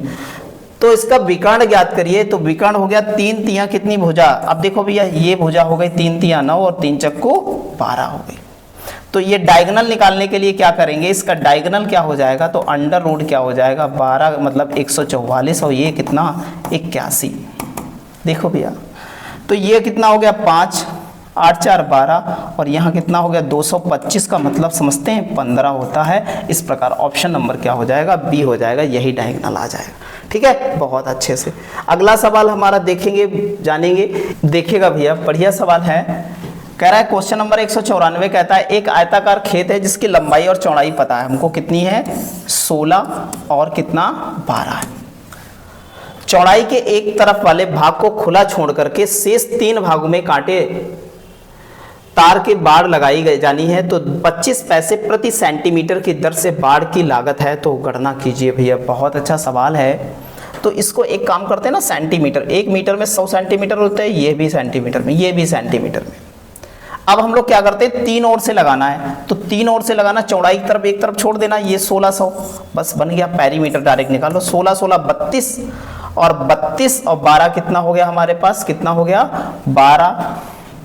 तो इसका विकर्ण ज्ञात करिए। तो विकर्ण हो गया 3 तियां कितनी भुजा, अब देखो भैया ये भुजा हो गई 3 तियां 9 और 3 चक्कू 12 हो गई। तो ये डायगोनल निकालने के लिए क्या करेंगे, इसका डायगोनल क्या हो जाएगा, तो अंडर रूट क्या हो जाएगा, 12 मतलब 144 और ये कितना 81। देखो भैया, तो ये कितना हो गया 5, 8 4 12 और यहाँ कितना हो गया 225 का मतलब समझते हैं 15 होता है। इस प्रकार ऑप्शन नंबर क्या हो जाएगा, बी हो जाएगा, यही डायगोनल आ जाएगा। ठीक है, बहुत अच्छे से। अगला सवाल हमारा देखेंगे, जानेंगे, देखिएगा भैया, बढ़िया सवाल है। कह रहा है क्वेश्चन नंबर 194 कहता है एक आयताकार खेत है जिसकी लंबाई और चौड़ाई पता है हमको, कितनी है 16 और कितना 12 है। चौड़ाई के एक तरफ वाले भाग को खुला छोड़ करके शेष 3 भागों में कांटे तार की बाड़ लगाई जानी है, तो 25 पैसे प्रति सेंटीमीटर की दर से बाड़ की लागत है, तो गणना कीजिए। भैया बहुत अच्छा सवाल है। तो इसको एक काम करते हैं ना, सेंटीमीटर, 1 मीटर में 100 सेंटीमीटर होते हैं, ये भी सेंटीमीटर में, ये भी सेंटीमीटर में। अब हम लोग क्या करते हैं, 3 ओर से लगाना है, तो 3 ओर से लगाना, चौड़ाई की तरफ एक तरफ छोड़ देना, ये 1600 बस बन गया। पेरीमीटर डायरेक्ट निकाल लो, 16 16 32 और 32 और 12 कितना हो गया हमारे पास, कितना हो गया 12,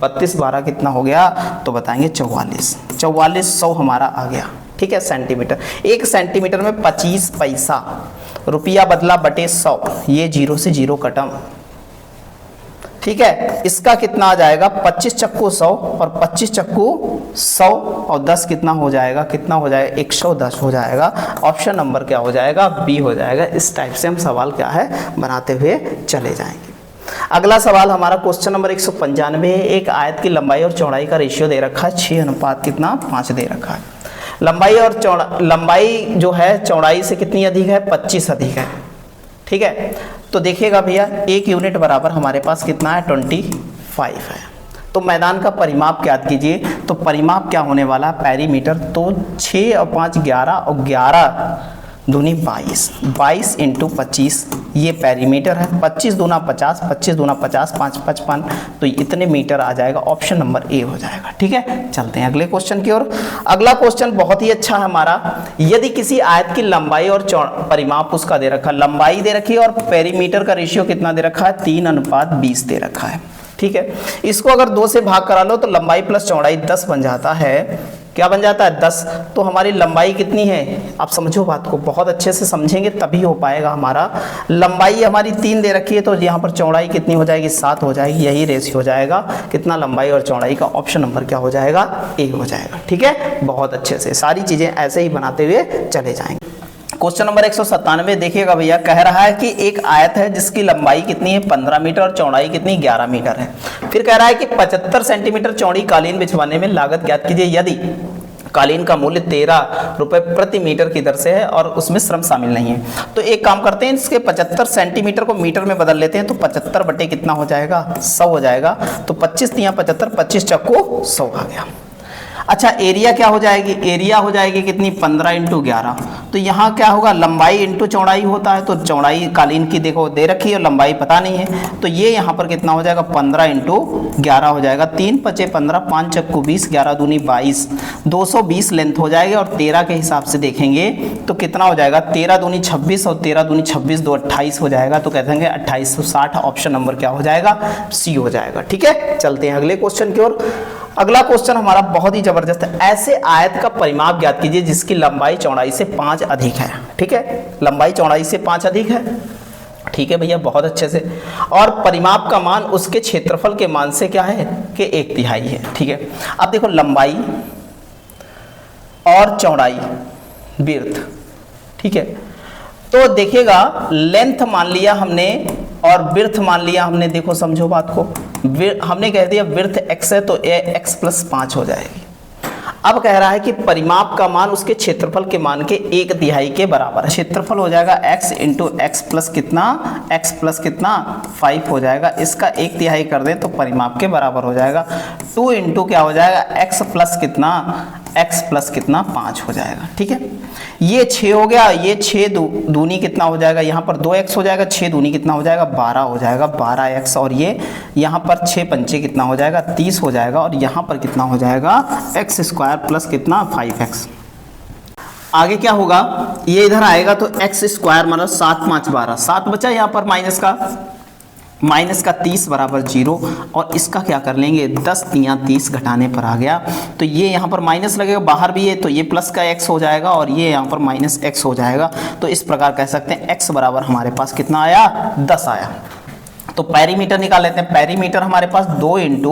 32 12 कितना हो गया, तो बताएंगे 44, 4400 हमारा आ गया। ठीक है, सेंटीमीटर, 1 सेंटीमीटर में 25 पैसा, रुपया बदला बटे 100, ये 0 से 0 कटम। ठीक है, इसका कितना आ जाएगा, 25 चक्कू 100 और 25 चक्कू 100 और 10 कितना हो जाएगा, कितना हो जाएगा 110 हो जाएगा। ऑप्शन नंबर क्या हो जाएगा, बी हो जाएगा। इस टाइप से हम सवाल क्या है बनाते हुए चले जाएंगे। अगला सवाल हमारा क्वेश्चन नंबर 195 है। एक आयत की लंबाई और चौड़ाई का रेशियो दे रखा है 6 अनुपात कितना 5 दे रखा है। लंबाई और लंबाई जो है चौड़ाई से कितनी अधिक है, 25 अधिक है। ठीक है, तो देखिएगा भैया 1 यूनिट बराबर हमारे पास कितना है 25 है। तो मैदान का परिमाप ज्ञात कीजिए। तो परिमाप क्या होने वाला है, पेरीमीटर, तो 6 और 5 11 और 11 दूनी 22, 22 इंटू 25 ये पेरीमीटर है। 25 दूना 50, 25 दूना 50, 5 55, तो इतने मीटर आ जाएगा। ऑप्शन नंबर ए हो जाएगा। ठीक है, चलते हैं अगले क्वेश्चन की ओर। अगला क्वेश्चन बहुत ही अच्छा है हमारा। यदि किसी आयत की लंबाई और परिमाप उसका दे रखा है, लंबाई दे रखी है और पेरीमीटर का रेशियो कितना दे रखा है, 3:20 दे रखा है। ठीक है, इसको अगर 2 से भाग करा लो तो लंबाई प्लस चौड़ाई 10 बन जाता है। क्या बन जाता है 10। तो हमारी लंबाई कितनी है, आप समझो बात को, बहुत अच्छे से समझेंगे तभी हो पाएगा हमारा। लंबाई हमारी 3 दे रखी है, तो यहाँ पर चौड़ाई कितनी हो जाएगी, 7 हो जाएगी। यही रेशियो हो जाएगा कितना, लंबाई और चौड़ाई का। ऑप्शन नंबर क्या हो जाएगा, ए हो जाएगा। ठीक है, बहुत अच्छे से सारी चीज़ें ऐसे ही बनाते हुए चले जाएंगे। क्वेश्चन नंबर 197 देखिएगा भैया, कह रहा है कि एक आयत है जिसकी लंबाई कितनी है 15 मीटर और चौड़ाई कितनी 11 मीटर है। फिर कह रहा है कि 75 सेंटीमीटर चौड़ी कालीन बिछवाने में लागत ज्ञात कीजिए। यदि कालीन का मूल्य 13 रुपए प्रति मीटर की दर से है और उसमें श्रम शामिल नहीं है। तो एक काम करते हैं, इसके 75 सेंटीमीटर को मीटर में बदल लेते हैं, तो 75 बटे कितना हो जाएगा, 100 हो जाएगा। तो 25 तिया 75, 25 चक्को 100 आ गया। अच्छा, एरिया क्या हो जाएगी, एरिया हो जाएगी कितनी, 15 इंटू 11। तो यहाँ क्या होगा, लंबाई इंटू चौड़ाई होता है, तो चौड़ाई कालीन की देखो दे रखी है और लंबाई पता नहीं है, तो ये यहाँ पर कितना हो जाएगा, 15 इंटू 11 हो जाएगा। 3 पचे 15, 5 चक्कू 20, 11 दूनी 22, 220 लेंथ हो जाएगी। और 13 के हिसाब से देखेंगे तो कितना हो जाएगा, 13 दूनी 26 और 13 दूनी 26, 2 28 हो जाएगा। तो कहते हैं 2860, ऑप्शन नंबर क्या हो जाएगा, सी हो जाएगा। ठीक है, चलते हैं अगले क्वेश्चन की ओर। अगला क्वेश्चन हमारा बहुत ही जबरदस्त है। ऐसे आयत का परिमाप ज्ञात कीजिए जिसकी लंबाई चौड़ाई से 5 अधिक है। ठीक है, लंबाई चौड़ाई से 5 अधिक है। ठीक है भैया, बहुत अच्छे से। और परिमाप का मान उसके क्षेत्रफल के मान से क्या है कि 1/3 है। ठीक है, अब देखो लंबाई और चौड़ाई विड्थ, ठीक है, तो देखिएगा लेंथ मान लिया हमने और विड्थ मान लिया हमने। देखो समझो बात को, हमने कह दिया विड्थ x है तो x प्लस 5 हो जाएगी। अब कह रहा है कि परिमाप का मान उसके क्षेत्रफल के मान के 1/3 के बराबर है। क्षेत्रफल हो जाएगा x इंटू एक्स प्लस कितना, x प्लस कितना 5 हो जाएगा। इसका 1/3 कर दें तो परिमाप के बराबर हो जाएगा। 2 इंटू क्या हो जाएगा, x प्लस कितना, x प्लस कितना 5 हो जाएगा। ठीक है, ये 6 हो गया, ये 6 दूनी कितना हो जाएगा, यहाँ पर 2x हो जाएगा, 6 दूनी कितना हो जाएगा, 12 हो जाएगा, 12x। और ये यहाँ पर 6 पंचे कितना हो जाएगा, 30 हो जाएगा। और यहाँ पर कितना हो जाएगा, x स्क्वायर प्लस कितना 5x। आगे क्या होगा, ये इधर आएगा तो x स्क्वायर मतलब 7 5 12, 7 बचा यहाँ पर माइनस का 30 बराबर 0। और इसका क्या कर लेंगे, 10 तिया 30 घटाने पर आ गया। तो ये यहाँ पर माइनस लगेगा, बाहर भी है तो ये प्लस का x हो जाएगा और ये यहाँ पर माइनस x हो जाएगा। तो इस प्रकार कह सकते हैं x बराबर हमारे पास कितना आया, 10 आया। तो पेरीमीटर निकाल लेते हैं। पेरीमीटर हमारे पास 2 इंटू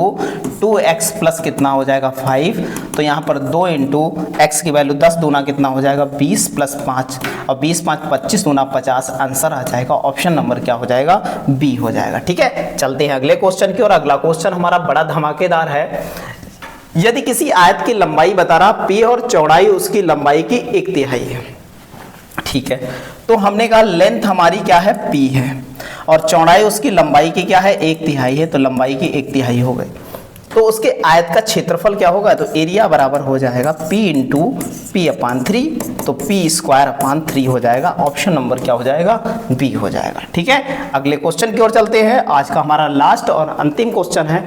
2x प्लस कितना हो जाएगा 5। तो यहाँ पर 2 इंटू एक्स की वैल्यू 10 दूना कितना हो जाएगा 20 प्लस 5 और 20 5 25 दूना 50। आंसर आ जाएगा, ऑप्शन नंबर क्या हो जाएगा, बी हो जाएगा। ठीक है, चलते हैं अगले क्वेश्चन की ओर। अगला क्वेश्चन हमारा बड़ा धमाकेदार है। यदि किसी आयत की लंबाई बता रहा p और चौड़ाई उसकी लंबाई की 1/3 है। ठीक है, तो हमने कहा लेंथ हमारी क्या है, p है और चौड़ाई उसकी लंबाई की क्या है, 1/3 है। तो लंबाई की 1/3 हो गई। तो उसके आयत का क्षेत्रफल क्या होगा, तो एरिया बराबर हो जाएगा p इंटू p/3। तो p स्क्वायर अपॉन 3 हो जाएगा। ऑप्शन नंबर क्या हो जाएगा, बी हो जाएगा। ठीक है, अगले क्वेश्चन की ओर चलते हैं। आज का हमारा लास्ट और अंतिम क्वेश्चन है,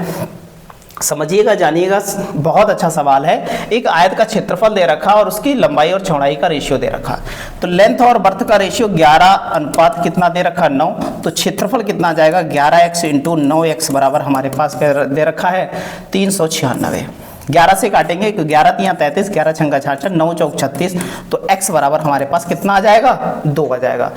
समझिएगा जानिएगा, बहुत अच्छा सवाल है। एक आयत का क्षेत्रफल दे रखा और उसकी लंबाई और चौड़ाई का रेशियो दे रखा। तो लेंथ और बर्थ का रेशियो 11 अनुपात कितना दे रखा, 9। तो क्षेत्रफल कितना आ जाएगा, 11x इंटू 9x बराबर हमारे पास दे रखा है 396। 11 से काटेंगे, 11 तिया 33, 11 छंगा 66, 9 चौक 36। तो x बराबर हमारे पास कितना आ जाएगा, 2 आ जाएगा।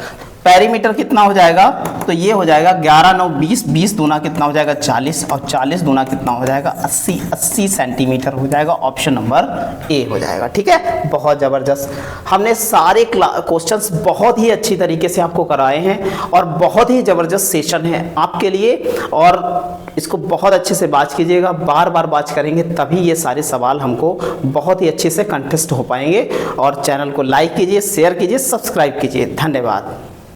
पेरीमीटर कितना हो जाएगा, तो ये हो जाएगा 11 9 20, 20 दूना कितना हो जाएगा 40 और 40 दूना कितना हो जाएगा 80 सेंटीमीटर हो जाएगा। ऑप्शन नंबर ए हो जाएगा। ठीक है, बहुत ज़बरदस्त। हमने सारे क्वेश्चंस बहुत ही अच्छी तरीके से आपको कराए हैं और बहुत ही ज़बरदस्त सेशन है आपके लिए। और इसको बहुत अच्छे से बात कीजिएगा, बार बार बात करेंगे तभी ये सारे सवाल हमको बहुत ही अच्छे से कंटेस्ट हो पाएंगे। और चैनल को लाइक कीजिए, शेयर कीजिए, सब्सक्राइब कीजिए। धन्यवाद।